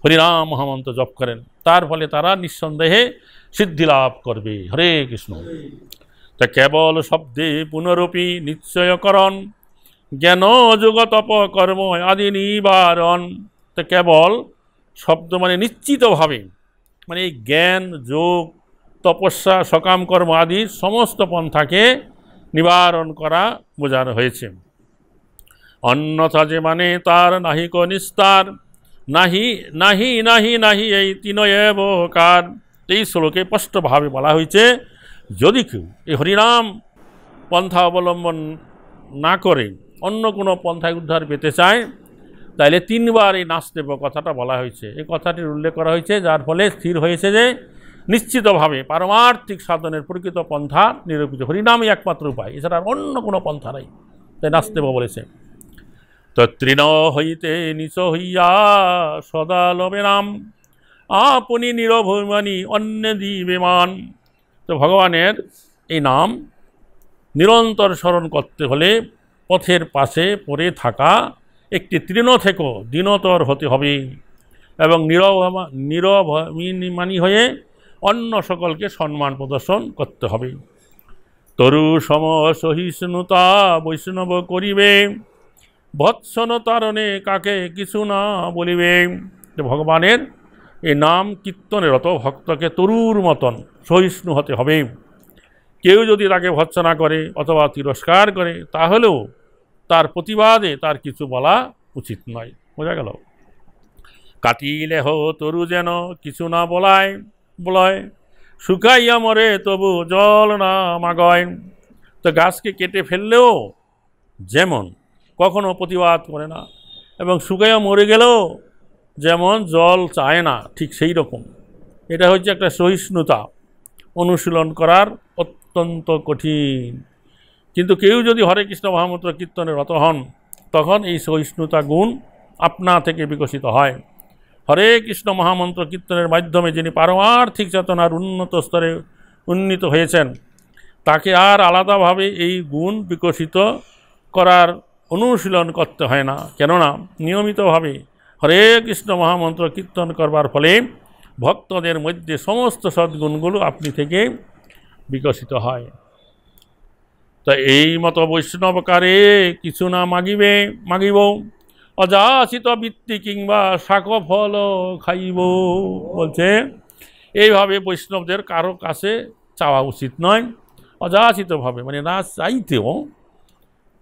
হরিনাম মহামন্ত্র জপ করেন। তার ফলে তারা নিঃসন্দেহে সিদ্ধি লাভ করবে। হরে কৃষ্ণ। তা কেবল শব্দে পুনরূপী নিশ্চয়করণ জ্ঞান যোগ তপ কর্ম আদি নিবারণ। তো কেবল শব্দ মানে নিশ্চিতভাবে, মানে এই জ্ঞান যোগ তপস্যা সকাম কর্ম আদি সমস্ত পন্থাকে নিবারণ করা বোঝানো হয়েছে। অন্যথা যে মানে তার নাহিক নিস্তার, নাহি নাহি নাহি নাহি এই তিনয়বকার। এই শ্লোকে স্পষ্টভাবে বলা হয়েছে যদি কেউ এই হরিনাম পন্থা অবলম্বন না করে অন্য কোনো পন্থায় উদ্ধার পেতে চায় তাহলে 3 বার এই নাস্তেব কথাটা বলা হয়েছে। এই কথাটির উল্লেখ করা হয়েছে যার ফলে স্থির হয়েছে যে নিশ্চিতভাবে পারমার্থিক সাধনের প্রকৃত পন্থা নিরূপিত হরিনামই একমাত্র উপায়, এছাড়া অন্য কোনো পন্থা নাই। তাই নাস্তেব বলেছে। তো তৃণ হইতে নিচ হইয়া সদা লবে নাম আপনি নিরভিমানী অন্য দিবেমান। তো ভগবানের এই নাম নিরন্তর স্মরণ করতে হলে পথের পাশে পড়ে থাকা একটি তৃণ থেকেও দীনতর হতে হবে এবং নিরভিমানী হয়ে অন্য সকলকে সম্মান প্রদর্শন করতে হবে। তরু সম সহিষ্ণুতা বৈষ্ণব করিবে ভৎসন তারণে কাকে কিছু না বলিবে। ভগবানের এই নাম কীর্তনের ভক্তকে তরুর মতন সহিষ্ণু হতে হবে। কেউ যদি তাকে ভৎসনা করে অথবা তিরস্কার করে তাহলেও তার প্রতিবাদে তার কিছু বলা উচিত নয়। বোঝা গেল? কাটিলে হো তরু যেন কিছু না বলয় শুকাইয়া মরে তবু জল না মাগয়। তো গাছকে কেটে ফেললেও যেমন কখনো প্রতিবাদ করে না এবং শুকাইয়া মরে গেলেও যেমন জল চায় না, ঠিক সেই রকম এটা হচ্ছে একটা সহিষ্ণুতা, অনুশীলন করার অত্যন্ত কঠিন। কিন্তু কেউ যদি হরে কৃষ্ণ মহামন্ত্র কীর্তনে রত হন তখন এই সহিষ্ণুতা গুণ আপনা থেকে বিকশিত হয়। হরে কৃষ্ণ মহামন্ত্র কীর্তনের মাধ্যমে যিনি পারমার্থিক চেতনার উন্নত স্তরে উন্নীত হয়েছেন তাকে আর আলাদাভাবে এই গুণ বিকশিত করার অনুশীলন করতে হয় না, কেননা নিয়মিতভাবে হরে কৃষ্ণ মহামন্ত্র কীর্তন করবার ফলে ভক্তদের মধ্যে সমস্ত সদ্গুণগুলো আপনি থেকে বিকশিত হয়। তা এই মতো বৈষ্ণবকারে কিছু না মাগিব অযাচিত বৃত্তি কিংবা শাক ফল খাইব। বলছে এইভাবে বৈষ্ণবদের কারো কাছে চাওয়া উচিত নয়। অযাচিতভাবে মানে না চাইতেও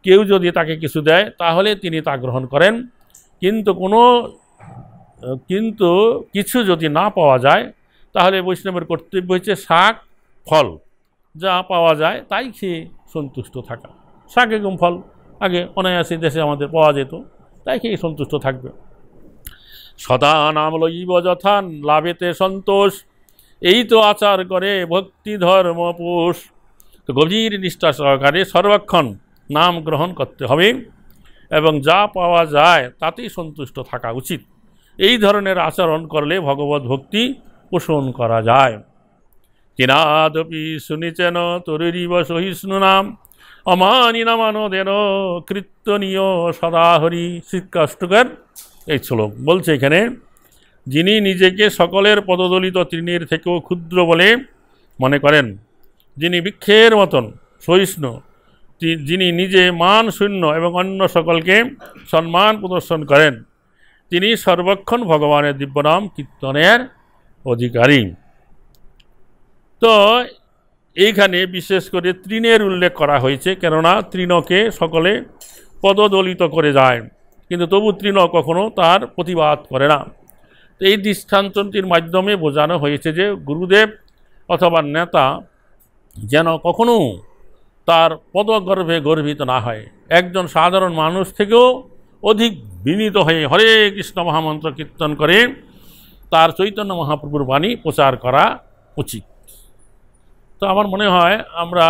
কেউ যদি তাকে কিছু দেয় তাহলে তিনি তা গ্রহণ করেন, কিন্তু কিছু যদি না পাওয়া যায় তাহলে বৈষ্ণবের কর্তব্য হচ্ছে শাক ফল যা পাওয়া যায় তাই খেয়ে সন্তুষ্ট থাকা। শাক এবং ফল আগে অনায়াসে দেশে আমাদের পাওয়া যেত, তাই খেয়ে সন্তুষ্ট থাকবে। সদা নাম লইব যথান লাভেতে সন্তোষ এই তো আচার করে ভক্তি ধর্ম পোষ। তো গভীর নিষ্ঠা সহকারে সর্বক্ষণ নাম গ্রহণ করতে হবে এবং যা পাওয়া যায় তাতেই সন্তুষ্ট থাকা উচিত। এই ধরনের আচরণ করলে ভগবত ভক্তি পোষণ করা যায়। কিনাদপি শুনিছেন তরিব সহিষ্ণু নাম অমানি নামানো দেন কীর্তনীয় সদাহরি। শিক্ষাষ্টকের এই শ্লোক বলছে এখানে যিনি নিজেকে সকলের পদদলিত তৃণের থেকেও ক্ষুদ্র বলে মনে করেন, যিনি বৃক্ষের মতন সহিষ্ণু, যিনি নিজে মান শূন্য এবং অন্য সকলকে সম্মান প্রদর্শন করেন, তিনি সর্বক্ষণ ভগবানের দিব্যনাম কীর্তনের অধিকারী। তো এইখানে বিশেষ করে তৃণের উল্লেখ করা হয়েছে, কেননা তৃণকে সকলে পদদলিত করে যায় কিন্তু তবু তৃণ কখনো তার প্রতিবাদ করে না। এই দৃষ্টান্তটির মাধ্যমে বোঝানো হয়েছে যে গুরুদেব অথবা নেতা যেন কখনো তার পদগর্ভে গর্বিত না হয়, একজন সাধারণ মানুষ থেকেও অধিক বিনীত হয়ে হরে কৃষ্ণ মহামন্ত্র কীর্তন করে তার চৈতন্য মহাপ্রভুর বাণী প্রচার করা উচিত। তো আমার মনে হয় আমরা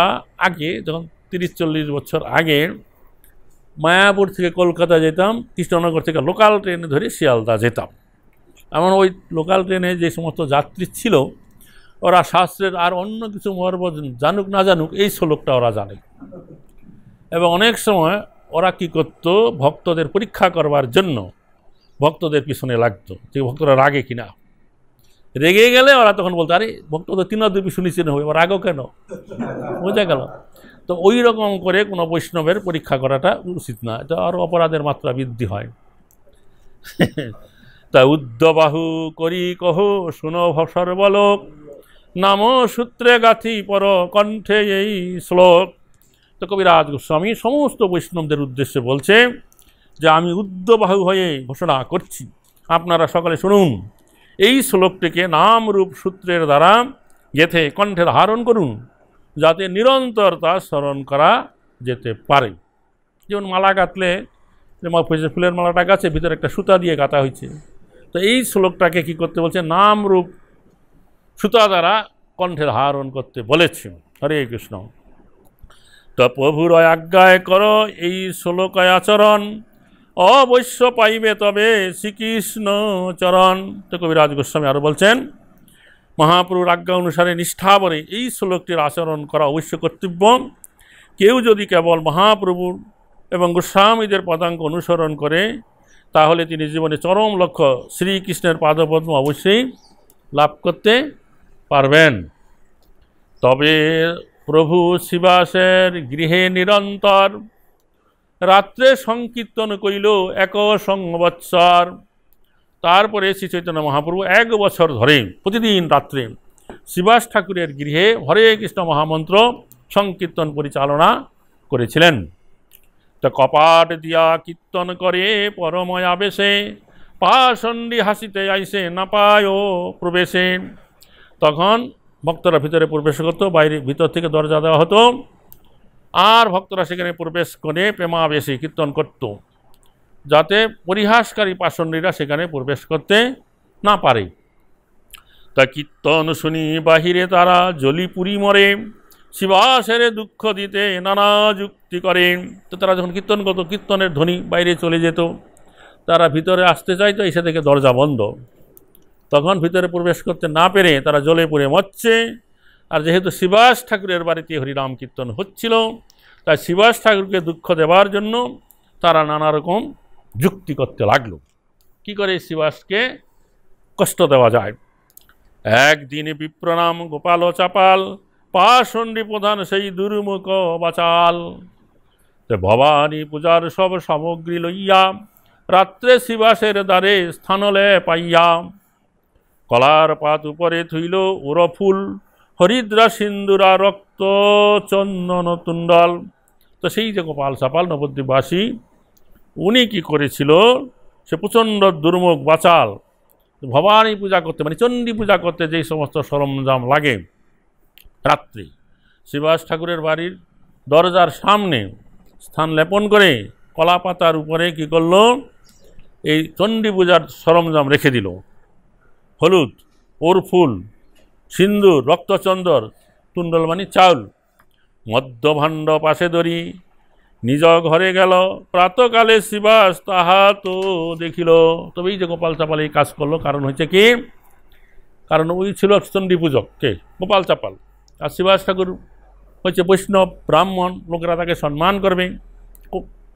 আগে যখন 30-40 বছর আগে মায়াপুর থেকে কলকাতা যেতাম, কৃষ্ণনগর থেকে লোকাল ট্রেনে ধরে শিয়ালদা যেতাম। এমন ওই লোকাল ট্রেনে যে সমস্ত যাত্রী ছিল, ওরা শাস্ত্রের আর অন্য কিছু মর্ম জানুক না জানুক এই শ্লোকটা ওরা জানে। এবং অনেক সময় ওরা কি করত, ভক্তদের পরীক্ষা করবার জন্য ভক্তদের পিছনে লাগতো যে ভক্তরা রাগে কিনা। রেগে গেলে ওরা তখন বলতো, আরে ভক্ত তো তিনদুপি শুনেছেন হবে, ওরা রাগও কেন, বোঝা গেল। তো ওই রকম করে কোনো বৈষ্ণবের পরীক্ষা করাটা উচিত না, এটা আরও অপরাধের মাত্রা বৃদ্ধি হয়। তা উদ্যবাহু করি কহ শুনো সর্বলোক, নাম সূত্রে গাথি পর কণ্ঠে এই শ্লোক। তো কবিরাজ গোস্বামী সমস্ত বৈষ্ণবদের উদ্দেশ্যে বলছে যে আমি উদ্যবাহু হয়ে ঘোষণা করছি, আপনারা সকলে শুনুন, এই শ্লোকটিকে নামরূপ সূত্রের দ্বারা গেথে কণ্ঠে ধারণ করুন, যাতে নিরন্তর তা স্মরণ করা যেতে পারে। যেমন মালা গাঁথলে, ফুলের মালাটা গাছে ভিতরে একটা সুতা দিয়ে গাঁথা হয়েছে, তো এই শ্লোকটাকে কি করতে বলছে, নামরূপ সুতা দ্বারা কণ্ঠে ধারণ করতে বলেছে। হরে কৃষ্ণ। তো প্রভুর আজ্ঞায় করো এই শ্লোকায় আচরণ, অবশ্য পাইবে তবে শ্রীকৃষ্ণ চরণ। তো কবিরাজ গোস্বামী আরও বলছেন, মহাপ্রভুর আজ্ঞা অনুসারে নিষ্ঠাভরে এই শ্লোকটির আচরণ করা অবশ্য কর্তব্য। কেউ যদি কেবল মহাপ্রভুর এবং গোস্বামীদের পদাঙ্ক অনুসরণ করে, তাহলে তিনি জীবনে চরম লক্ষ্য শ্রীকৃষ্ণের পাদপদ্ম অবশ্যই লাভ করতে পারবেন। তবে প্রভু শিবাসের গৃহে নিরন্তর রাত্রে সংকীর্তন কইল 1 সংবৎসর। তারপরে শ্রী চৈতন্য মহাপ্রভু 1 বছর ধরে প্রতিদিন রাত্রে শিবাস ঠাকুরের গৃহে হরে কৃষ্ণ মহামন্ত্র সংকীর্তন পরিচালনা করেছিলেন। তো কপাট দিয়া কীর্তন করে পরময় আবেশে, পাষণ্ডী হাসিতে আইসে না পায় প্রবেশে। তখন ভক্তরা ভিতরে প্রবেশ করতো, বাইরে ভিতর থেকে দরজা দেওয়া হতো, আর ভক্তরা সেখানে প্রবেশ করে প্রেমাবেশে কীর্তন করত, যাতে পরিহাসকারী পাষণ্ডীরা সেখানে প্রবেশ করতে না পারে। তা কীর্তন শুনি বাহিরে তারা জলিপুরি মরে, শিবাসের দুঃখ দিতে নানা যুক্তি করে। তো তারা যখন কীর্তন করতো, কীর্তনের ধ্বনি বাইরে চলে যেত, তারা ভিতরে আসতে চাইতো, এসে থেকে দরজা বন্ধ, তখন ভিতরে প্রবেশ করতে না পেরে তারা জ্বলে পুড়ে মরছে। আর যেহেতু শিবাস ঠাকুরের বাড়িতে হরিনাম কীর্তন হচ্ছিল, তাই শিবাস ঠাকুরকে দুঃখ দেওয়ার জন্য তারা নানা রকম যুক্তি করতে লাগলো, কি করে শিবাসকে কষ্ট দেওয়া যায়। একদিন বিপ্রনাম গোপাল চাপাল, পাষণ্ডী প্রধান সেই দুর্মুখ বাচাল। ভবানী পূজার সব সামগ্রী লইয়া, রাত্রে শিবাসের দ্বারে স্থানলে পাইয়া। কলার পাত উপরে থইল ওরফুল, হরিদ্রা সিন্দুরা রক্ত চন্দন তুণ্ডল। তো সেই যে গোপাল চাপাল নবদ্বীপবাসী, উনি কি করেছিল, সে প্রচণ্ড দুর্মুখ বাচাল ভবানী পূজা করতে, মানে চণ্ডী পূজা করতে যেই সমস্ত সরঞ্জাম লাগে, রাত্রি শিবাস ঠাকুরের বাড়ির দরজার সামনে স্থান লেপন করে কলা পাতার উপরে কি করলো, এই চণ্ডী পূজার সরঞ্জাম রেখে দিল। হলুদ, ওরফুল, সিন্দুর, রক্তচন্দর, তুণ্ডল মানে চাউল, মধ্যভাণ্ড পাশে ধরি নিজ ঘরে গেল। প্রাতকালে শিবাস তাহা তো দেখিল। তবে এই যে গোপাল চাপাল এই কাজ করলো, কারণ হচ্ছে কি, কারণ ওই ছিল চণ্ডী পূজক কে, গোপাল চাপাল। আর শিবাস ঠাকুর হচ্ছে বৈষ্ণব ব্রাহ্মণ, লোকেরা তাকে সম্মান করবে,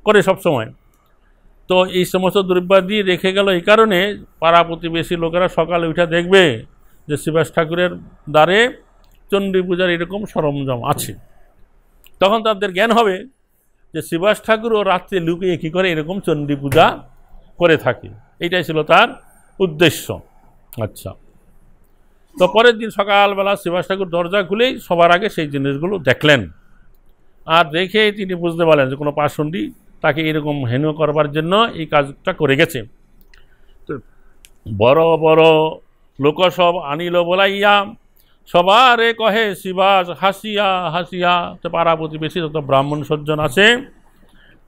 করে সবসময়। তো এই সমস্ত দ্রব্যাদি রেখে গেল, এই কারণে পাড়া প্রতিবেশী লোকেরা সকালে উঠে দেখবে যে শিবাস ঠাকুরের দ্বারে চণ্ডী পূজার এরকম সরঞ্জাম আছে। তখন তাদের জ্ঞান হবে যে শিবাস ঠাকুর ও রাত্রে লুকিয়ে কী করে এরকম চণ্ডী পূজা করে থাকে। এইটাই ছিল তার উদ্দেশ্য। আচ্ছা, তো পরের দিন সকালবেলা শিবাস ঠাকুর দরজা খুলেই সবার আগে সেই জিনিসগুলো দেখলেন, আর দেখে তিনি বুঝতে পারলেন যে কোনো পাষণ্ডী তাকে এরকম হেন করবার জন্য এই কাজটা করে গেছে। তো বড় বড় লোক সব আনিল বলাইয়া, সবারে কহে শিবাস হাসিয়া হাসিয়া। তো পাড়া প্রতিবেশী যত ব্রাহ্মণ সজ্জন আছে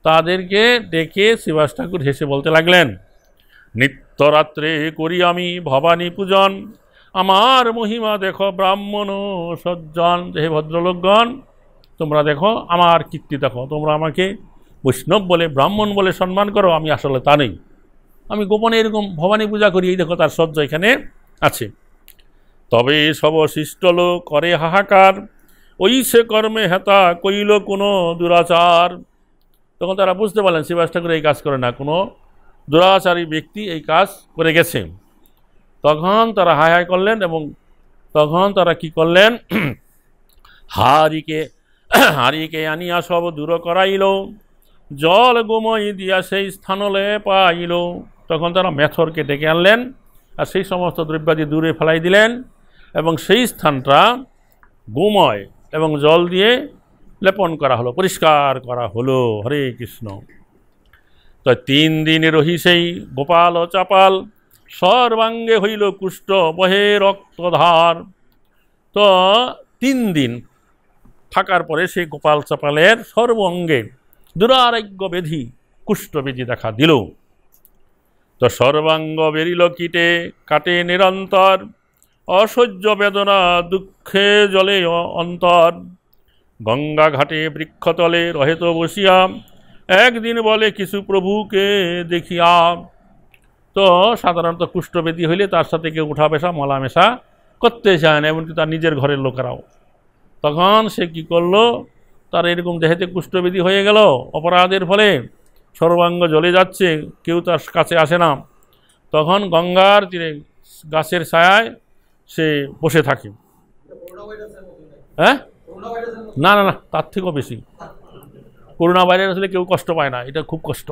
তাদেরকে ডেকে শিবাস ঠাকুর হেসে বলতে লাগলেন, নিত্যরাত্রে করি আমি ভবানী পূজন, আমার মহিমা দেখো ব্রাহ্মণ সজ্জন। হে ভদ্রলোকগণ, তোমরা দেখো আমার কীর্তি দেখো, তোমরা আমাকে বৈষ্ণব বলে ব্রাহ্মণ বলে সম্মান করো, আমি আসলে তা নেই, আমি গোপনে এরকম ভবানী পূজা করি, এই দেখো তার সজ্জা এখানে আছে। তবে সব শিষ্ট লোক করে হাহাকার, ওই সে কর্মে হেতা কইল কোনো দুরাচার। তখন তারা বুঝতে পারলেন শ্রীবাস ঠাকুর এই কাজ করে না, কোনো দুরাচারী ব্যক্তি এই কাজ করে গেছে। তখন তারা হায় হায় করলেন, এবং তখন তারা কি করলেন, হারিকে আনিয়া সব দূর করাইল, জল গোময় দিয়া সেই স্থানলে পাইল। তখন তারা মেথরকে ডেকে আনলেন, আর সেই সমস্ত দ্রব্যাদি দূরে ফেলাই দিলেন, এবং সেই স্থানটা গোময় এবং জল দিয়ে লেপন করা হলো, পরিষ্কার করা হলো। হরে কৃষ্ণ। তো 3 দিন রহি সেই গোপাল চাপাল, সর্বাঙ্গে হইল কুষ্ঠ বহে রক্তধার। তো 3 দিন থাকার পরে সেই গোপাল চাপালের সর্বাঙ্গে দুরারোগ্য ব্যাধি কুষ্ঠব্যাধি দেখা দিল। তো সর্বাঙ্গ বেরিল কীটে কাটে নিরন্তর, অসহ্য বেদনা দুঃখে জলে অন্তর। গঙ্গা ঘাটে বৃক্ষতলে রহেত বসিয়া, একদিন বলে কিছু প্রভুকে দেখিয়া। তো সাধারণত কুষ্ঠব্যাধি হইলে তার সাথে কেউ উঠা বেশা মলা মেশা করতে চায় না, এমনকি তার নিজের ঘরের লোকেরাও। তখন সে কি করলো, তার এরকম দেহেতে কুষ্ঠব্যাধি হয়ে গেল অপরাধের ফলে, সর্বাঙ্গ জ্বলে যাচ্ছে, কেউ তার কাছে আসে না। তখন গঙ্গার তীরে গাছের ছায়ায় সে বসে থাকে। হ্যাঁ, না না না, তার থেকেও বেশি। করোনা ভাইরাস হলে কেউ কষ্ট পায় না, এটা খুব কষ্ট,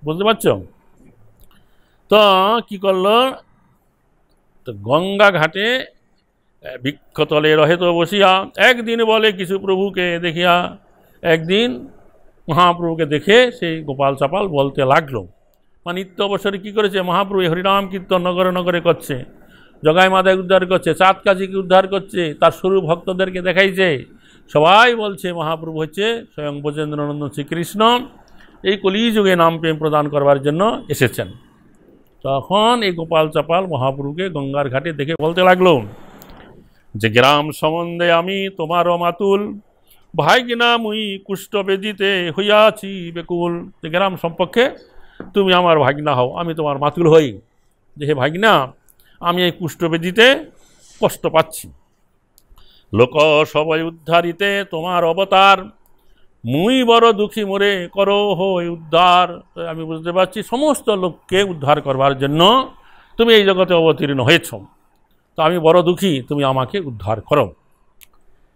বুঝতে পারছ? তো কি করলো, তো গঙ্গা ঘাটে বৃক্ষতলে রহে তো বসিয়া, একদিন বলে কিছু প্রভুকে দেখিয়া। একদিন মহাপ্রভুকে দেখে সেই গোপাল চাপাল বলতে লাগলো, মানে নিত্য অবসরে কী করেছে মহাপ্রভু, হরিনাম কীর্তন নগরে নগরে করছে, জগাই মাদায় উদ্ধার করছে, চাঁদ কাজীকে উদ্ধার করছে, তার স্বরূপ ভক্তদেরকে দেখাইছে। সবাই বলছে মহাপ্রভু হচ্ছে স্বয়ং ব্রজেন্দ্রনন্দন শ্রীকৃষ্ণ, এই কলিযুগে নাম প্রেম প্রদান করবার জন্য এসেছেন। তখন এই গোপাল চাপাল মহাপ্রভুকে গঙ্গার ঘাটে দেখে বলতে লাগলো যে, গ্রাম সম্বন্ধে আমি তোমারও মাতুল, ভাইগিনা মুই কুষ্ঠব্যাধিতে হইয়াছি বেকুল। যে গ্রাম সম্পর্কে তুমি আমার ভাগিনা হও, আমি তোমার মাতুল হই, যে হে ভাগিনা, আমি এই কুষ্ঠব্যাধিতে কষ্ট পাচ্ছি। লোক সবাই উদ্ধারিতে তোমার অবতার, মুই বড় দুঃখী মোরে করো হই উদ্ধার। আমি বুঝতে পারছি সমস্ত লোককে উদ্ধার করবার জন্য তুমি এই জগতে অবতীর্ণ হয়েছ, তো আমি বড় দুঃখী, তুমি আমাকে উদ্ধার করো।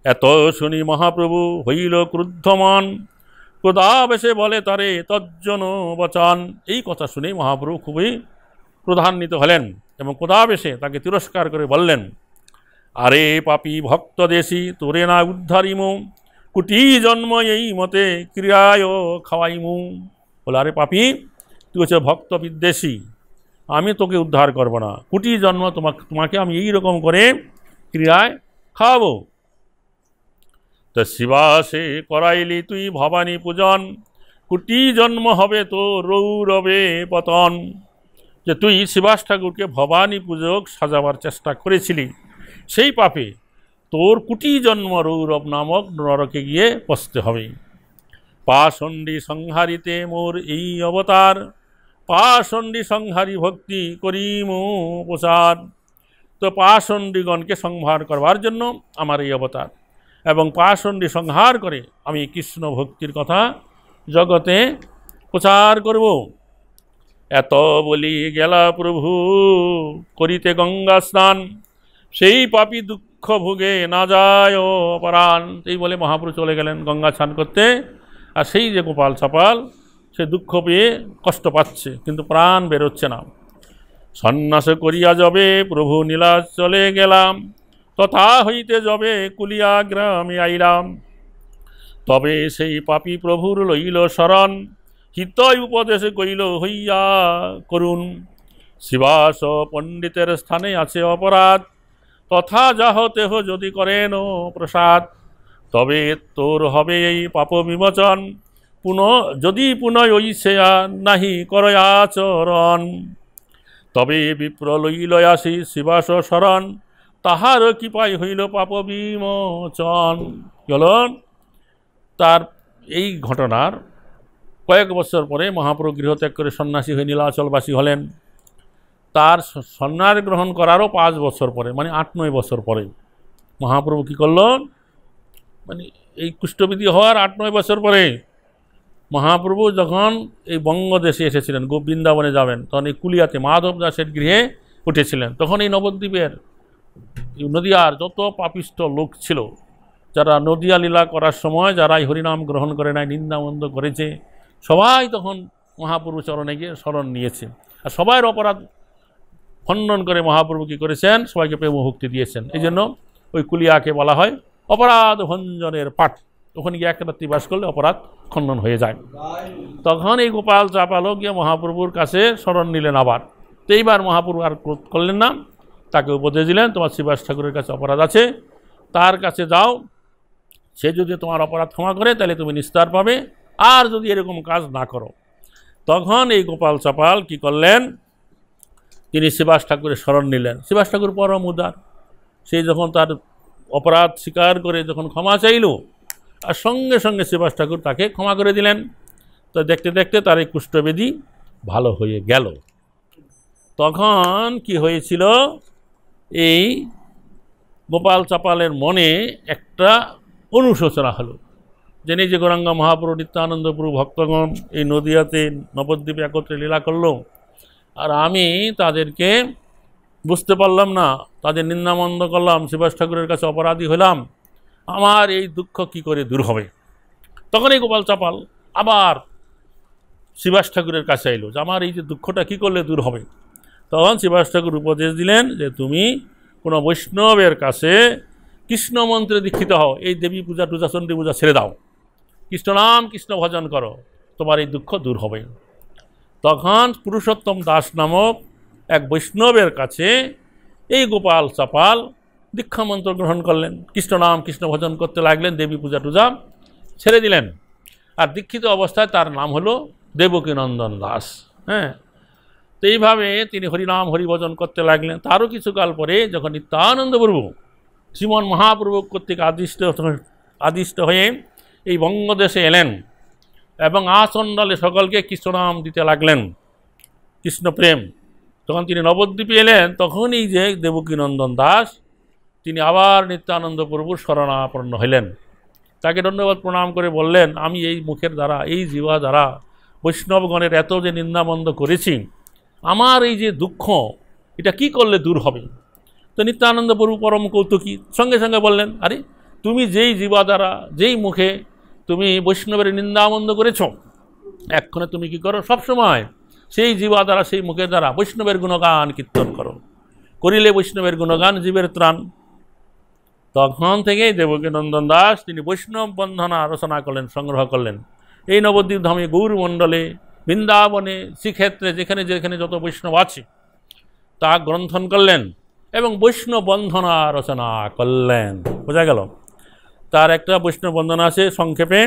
এত শুনি মহাপ্রভু হইল ক্রুদ্ধমান, ক্রোধাবেশে বলে তারে তজ্জন বচন। এই কথা শুনেই মহাপ্রভু খুবই ক্রোধান্বিত হলেন এবং ক্রোধাবেশে তাকে তিরস্কার করে বললেন, আরে পাপী ভক্ত দেশি, তোরে না উদ্ধারিমু, কুটি জন্ম এই মতে ক্রিয়ায় খাওয়াইমু। বলে, আরে পাপী, তুই হচ্ছে ভক্ত বিদ্বেষী, আমি তোকে উদ্ধার করব না, কুটি জন্ম তোমাকে আমি এই রকম করে ক্রিয়ায় খাওয়াবো। তো শিবাসে করাইলি তুই ভবানী পূজন, কুটি জন্ম হবে তো রৌরবে পতন। যে তুই শিবাস ঠাকুরকে ভবানী পূজক সাজাবার চেষ্টা করেছিলি, সেই পাপে তোর কুটি জন্ম রৌরব নামক নরকে গিয়ে পচতে হবে। পাষণ্ডী সংহারিতে মোর এই অবতার, পাষণ্ডী সংহারী ভক্তি করিমু প্রচার। তো পাষণ্ডীগণকে সংহার করবার জন্য আমার এই অবতার, এবং পাষণ্ডী সংহার করে আমি কৃষ্ণ ভক্তির কথা জগতে প্রচার করব। এত বলি গেলা প্রভু করিতে গঙ্গা স্নান, সেই পাপী দুঃখ ভোগে না যায় পরাণ। এই বলে মহাপ্রভু চলে গেলেন গঙ্গা স্নান করতে। আর সেই যে গোপাল ছাপাল, সে দুঃখ পেয়ে কষ্ট পাচ্ছে, কিন্তু প্রাণ বেরোচ্ছে না। সন্ন্যাস করিয়া যবে প্রভু নীলাচ চলে গেলাম, তথা হইতে যবে কুলিয়া গ্রামে আইলাম। তবে সেই পাপী প্রভুর লইল শরণ, হিতয় উপদেশে কইল হইয়া করুণ। শিবাস পণ্ডিতের স্থানে আছে অপরাধ, তথা যাহ তেহ যদি করেন প্রসাদ। তবে তোর হবে এই পাপ বিমোচন, যদি পুনঃ ওই সে নাহি করয় আচরণ। তবে বিপ্র লইল আসি শিবাস শরণ, তাহার কৃপায় হইল পাপ বিমোচন। চলুন, তার এই ঘটনার কয়েক বছর পরে মহাপ্রভু গৃহত্যাগ করে সন্ন্যাসী হয়ে নীলাচলবাসী হলেন। তার সন্ন্যাস গ্রহণ করারও 5 বছর পরে, মানে 8-9 বছর পরে মহাপ্রভু কী করল, মানে এই কুষ্ঠবিধি হওয়ার 8-9 বছর পরে মহাপ্রভু যখন এই বঙ্গদেশে এসেছিলেন, বৃন্দাবনে যাবেন, তখন এই কুলিয়াতে মাধব দাসের গৃহে উঠেছিলেন। তখন এই নবদ্বীপের নদিয়ার যত পাপিষ্ঠ লোক ছিল, যারা নদিয়া লীলা করার সময় যারা এই হরিনাম গ্রহণ করে নাই, নিন্দামন্দ করেছে, সবাই তখন মহাপ্রভু চরণে গিয়ে শরণ নিয়েছে। আর সবার অপরাধ খণ্ডন করে মহাপ্রভু কী করেছেন, সবাইকে প্রেম মুক্তি দিয়েছেন। এই জন্য ওই কুলিয়াকে বলা হয় অপরাধ ভঞ্জনের পাঠ। ওখানে গিয়ে এক রাত্রি বাস করলে অপরাধ খণ্ডন হয়ে যায়। তখন এই গোপাল চাপালও গিয়ে মহাপ্রভুর কাছে শরণ নিলেন আবার। তো এইবার মহাপ্রভু আর ক্রোধ করলেন না, তাকে উপদেশ দিলেন, তোমার শ্রীবাস ঠাকুরের কাছে অপরাধ আছে, তার কাছে যাও, সে যদি তোমার অপরাধ ক্ষমা করে তাহলে তুমি নিস্তার পাবে, আর যদি এরকম কাজ না করো। তখন এই গোপাল চাপাল কি করলেন, তিনি শ্রীবাস ঠাকুরের শরণ নিলেন। শ্রীবাস ঠাকুর পরম উদার, সেই যখন তার অপরাধ স্বীকার করে যখন ক্ষমা চাইল, আর সঙ্গে সঙ্গে শ্রীবাস ঠাকুর তাকে ক্ষমা করে দিলেন। তো দেখতে দেখতে তার এই কুষ্ঠবেদী ভালো হয়ে গেল। তখন কি হয়েছিল, এই গোপাল চাপালের মনে একটা অনুশোচনা হলো, যে যে গৌরাঙ্গ মহাপ্রভু নিত্যানন্দ প্রভু ভক্তগণ এই নদিয়াতে নবদ্বীপে একত্রে লীলা করলো, আর আমি তাদেরকে বুঝতে পারলাম না, তাদের নিন্দামন্দ করলাম, শ্রীবাস ঠাকুরের কাছে অপরাধী হলাম, আমার এই দুঃখ কি করে দূর হবে। তখন এই গোপাল চাপাল আবার শ্রীবাস ঠাকুরের কাছে এলো, যে আমার এই যে দুঃখটা কি করলে দূর হবে। তখন শ্রীবাস ঠাকুর উপদেশ দিলেন যে তুমি কোনো বৈষ্ণবের কাছে কৃষ্ণ মন্ত্রে দীক্ষিত হও, এই দেবী পূজা টুজা চণ্ডী পূজা ছেড়ে দাও, কৃষ্ণ নাম কৃষ্ণ ভজন করো, তোমার এই দুঃখ দূর হবে। তখন পুরুষোত্তম দাস নামক এক বৈষ্ণবের কাছে এই গোপাল চাপাল দীক্ষা মন্ত্র গ্রহণ করলেন, কৃষ্ণ নাম কৃষ্ণ ভজন করতে লাগলেন, দেবী পূজা টুজা ছেড়ে দিলেন। আর দীক্ষিত অবস্থায় তার নাম হলো দেবকীনন্দন দাস। হ্যাঁ, তো এইভাবে তিনি হরিনাম হরিভজন করতে লাগলেন। তারও কিছুকাল পরে যখন নিত্যানন্দ প্রভু শ্রীমন মহাপ্রভু কর্তৃক আদিষ্ট হয়ে এই বঙ্গদেশে এলেন এবং আচণ্ডালে সকলকে কৃষ্ণনাম দিতে লাগলেন, কৃষ্ণপ্রেম, তখন তিনি নবদ্বীপে এলেন। তখন এই যে দেবকীনন্দন দাস তিনি আবার নিত্যানন্দ প্রভুর শরণাপন্ন হইলেন। তাকে ধন্যবাদ প্রণাম করে বললেন, আমি এই মুখের দ্বারা, এই জিহ্বা দ্বারা বৈষ্ণবগণের এত যে নিন্দামন্দ করেছি, আমার এই যে দুঃখ, এটা কি করলে দূর হবে। তো নিত্যানন্দ প্রভু পরম কৌতুকী সঙ্গে সঙ্গে বললেন, আরে তুমি যেই জিহ্বা দ্বারা, যেই মুখে তুমি বৈষ্ণবের নিন্দামন্দ করেছ, এক্ষণে তুমি কি করো, সবসময় সেই জিহ্বা দ্বারা, সেই মুখের দ্বারা বৈষ্ণবের গুণগান কীর্তন করো, করিলে বৈষ্ণবের গুণগান জীবের ত্রাণ। তখন থেকেই দেবকীনন্দন দাস তিনি বৈষ্ণব বন্ধনা রচনা করলেন, সংগ্রহ করলেন। এই নবদ্বীপ ধামে গৌরমণ্ডলে, বৃন্দাবনে, শ্রীক্ষেত্রে যেখানে যেখানে যত বৈষ্ণব আছে তা গ্রন্থন করলেন এবং বৈষ্ণব বন্ধনা রচনা করলেন। বোঝা গেল? তার একটা বৈষ্ণব বন্ধনা আছে সংক্ষেপে,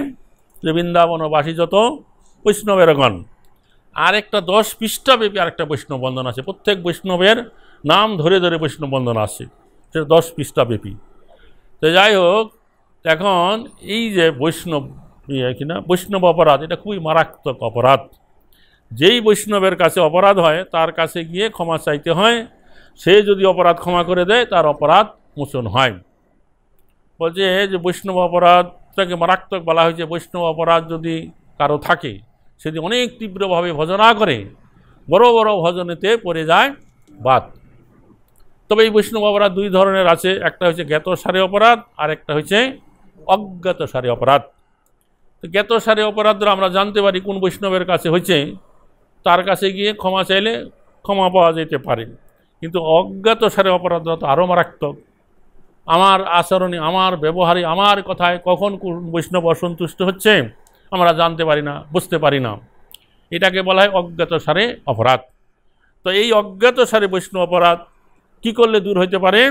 যে বৃন্দাবনবাসী যত বৈষ্ণবেরগণ। আর একটা 10 পৃষ্ঠাব্যাপী আরেকটা বৈষ্ণব বন্ধনা আছে, প্রত্যেক বৈষ্ণবের নাম ধরে ধরে বৈষ্ণব বন্ধনা আছে, সেটা 10 পৃষ্ঠাব্যাপী। তো যাই হোক, এখন এই যে বৈষ্ণব কিনা বৈষ্ণব অপরাধ, এটা খুবই মারাত্মক অপরাধ। যেই বৈষ্ণবের কাছে অপরাধ হয় তার কাছে গিয়ে ক্ষমা চাইতে হয়, সে যদি অপরাধ ক্ষমা করে দেয় তার অপরাধ মোচন হয়। বলছে যে বৈষ্ণব অপরাধটাকে মারাত্মক বলা হয়েছে। বৈষ্ণব অপরাধ যদি কারো থাকে, সে যদি অনেক তীব্রভাবে ভজনা করে, বড় বড় ভজনেতে পড়ে যায় বাদ। তবে এই বৈষ্ণব অপরাধ 2 ধরনের আছে, একটা হচ্ছে জ্ঞাতসারে অপরাধ, আর একটা হচ্ছে অজ্ঞাতসারে অপরাধ। তো জ্ঞাতসারে অপরাধ আমরা জানতে পারি কোন বৈষ্ণবের কাছে হয়েছে, তার কাছে গিয়ে ক্ষমা চাইলে ক্ষমা পাওয়া যেতে পারে। কিন্তু অজ্ঞাতসারে অপরাধরা তো আরও মারাত্মক। আমার আচরণে, আমার ব্যবহারে, আমার কথায় কখন কোন বৈষ্ণব অসন্তুষ্ট হচ্ছে আমরা জানতে পারি না, বুঝতে পারি না, এটাকে বলা হয় অজ্ঞাতসারে অপরাধ। তো এই অজ্ঞাতসারে বৈষ্ণব অপরাধ কি করলে দূর হইতে পারে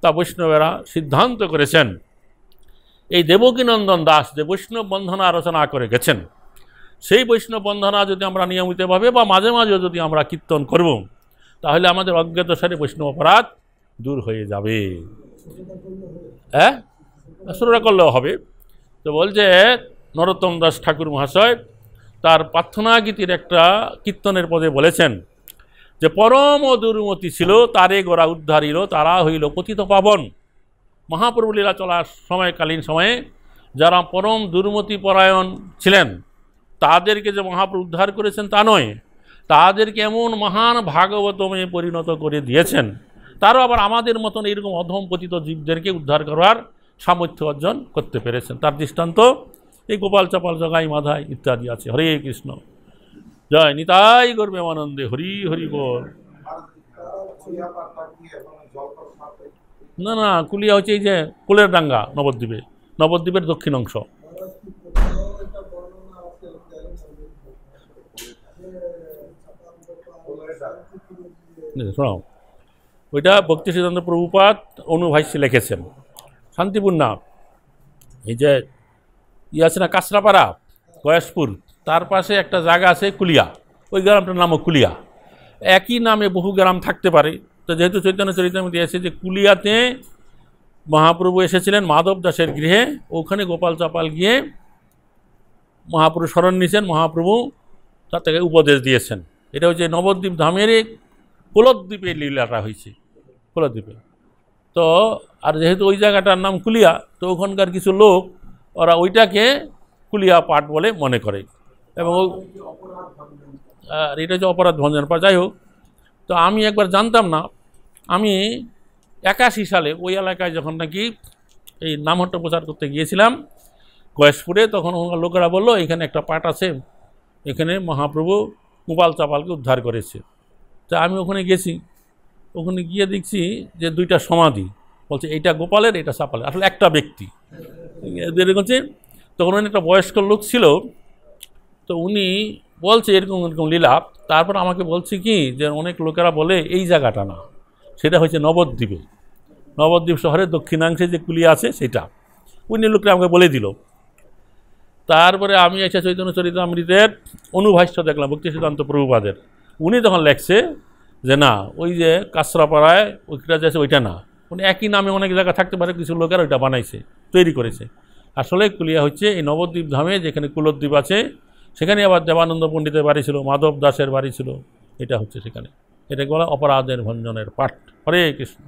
তা বৈষ্ণবেরা সিদ্ধান্ত করেছেন। এই দেবকীনন্দন দাস যে বৈষ্ণব বন্ধনা রচনা করে গেছেন, সেই বৈষ্ণব বন্ধনা যদি আমরা নিয়মিতভাবে বা মাঝে মাঝে যদি আমরা কীর্তন করব, তাহলে আমাদের অজ্ঞাতসারে বৈষ্ণব অপরাধ দূর হয়ে যাবে। হ্যাঁ, শ্রোতা করলেও হবে। তো বলছে নরোত্তম দাস ঠাকুর মহাশয় তার প্রার্থনা গীতির একটা কীর্তনের পদে বলেছেন যে পরম দুর্মতি ছিল তারে গোরা উদ্ধারিল তারা হইল পতিত পাবন। মহাপ্রভু লীলা চলার সময়কালীন সময়ে যারা পরম দুর্মতি পরায়ণ ছিলেন তাদেরকে যে মহাপ্রভু উদ্ধার করেছেন তা নয়, তাদেরকে এমন মহান ভাগবতমে পরিণত করে দিয়েছেন, তারও আবার আমাদের মতন এরকম অধম পতিত জীবদেরকে উদ্ধার করার সামর্থ্য অর্জন করতে পেরেছেন। তার দৃষ্টান্ত এই গোপাল চাপাল জগাই মাধাই ইত্যাদি আছে। হরে কৃষ্ণ, জয় নিতাই গৌর প্রেমানন্দে, হরি হরি বল। না না, কুলিয়া হচ্ছে এই যে কুলের ডাঙ্গা, নবদ্বীপের দক্ষিণ অংশ। শোনাও, ওইটা ভক্তি সিদ্ধান্ত প্রভুপাদ অনুভাষ্যে লিখেছেন। শান্তিপূর্ণা এই যে আছে না কাঁচরাপাড়া গয়াসপুর, তার পাশে একটা জায়গা আছে কুলিয়া, ওই গ্রামটার নামও কুলিয়া। একই নামে বহু গ্রাম থাকতে পারে। তো যেহেতু চৈতন্য চরিতামৃতে এসে যে কুলিয়াতে মহাপ্রভু এসেছিলেন মাধব দাসের গৃহে, ওখানে গোপাল চাপাল গিয়ে মহাপ্রভু স্মরণ নিয়েছেন, মহাপ্রভু তার থেকে উপদেশ দিয়েছেন। এটা হচ্ছে নবদ্বীপ ধামের কুলদ্বীপে লীলাটা হয়েছে, কুলদ্বীপে। তো আর যেহেতু ওই জায়গাটার নাম কুলিয়া, তো ওখানকার কিছু লোক ওরা ওইটাকে কুলিয়া পাঠ বলে মনে করে, এবং আর এটা হচ্ছে অপরাধ ভঞ্জন পাঠ। যাই হোক, তো আমি একবার জানতাম না, আমি 81 সালে ওই এলাকায় যখন নাকি এই নামহট্ট প্রচার করতে গিয়েছিলাম গয়েশপুরে, তখন ওখানকার লোকেরা বললো এখানে একটা পাঠ আছে, এখানে মহাপ্রভু গোপাল চাপালকে উদ্ধার করেছে। তা আমি ওখানে গেছি, ওখানে গিয়ে দেখছি যে দুইটা সমাধি, বলছে এইটা গোপালের, এটা চাপালের, আসলে একটা ব্যক্তি এরকম হচ্ছে। তখন একটা বয়স্ক লোক ছিল, তো উনি বলছে এরকম এরকম লীলা। তারপর আমাকে বলছে কি যে অনেক লোকেরা বলে এই জায়গাটা না, সেটা হচ্ছে নবদ্বীপে, নবদ্বীপ শহরের দক্ষিণাংশে যে কুলিয়া আছে সেটা। উনি লোকটা আমাকে বলে দিল। তারপরে আমি এসে চৈতন্য চরিতামৃতের অনুভাষ্য দেখলাম ভক্তি সিদ্ধান্ত প্রভুপাদের। উনি তখন লেখছে যে না, ওই যে কাঁচরাপাড়ায় ওইটা যে আছে ওইটা না, উনি একই নামে অনেক জায়গা থাকতে পারে, কিছু লোকেরা ওইটা বানাইছে, তৈরি করেছে। আসলে কুলিয়া হচ্ছে এই নবদ্বীপ ধামে, যেখানে কুলদ্বীপ আছে, সেখানে আবার দেবানন্দ পণ্ডিতের বাড়ি ছিল, মাধব দাসের বাড়ি ছিল, এটা হচ্ছে সেখানে। এটাকে বলা অপরাধের ভঞ্জনের পাঠ। হরে কৃষ্ণ।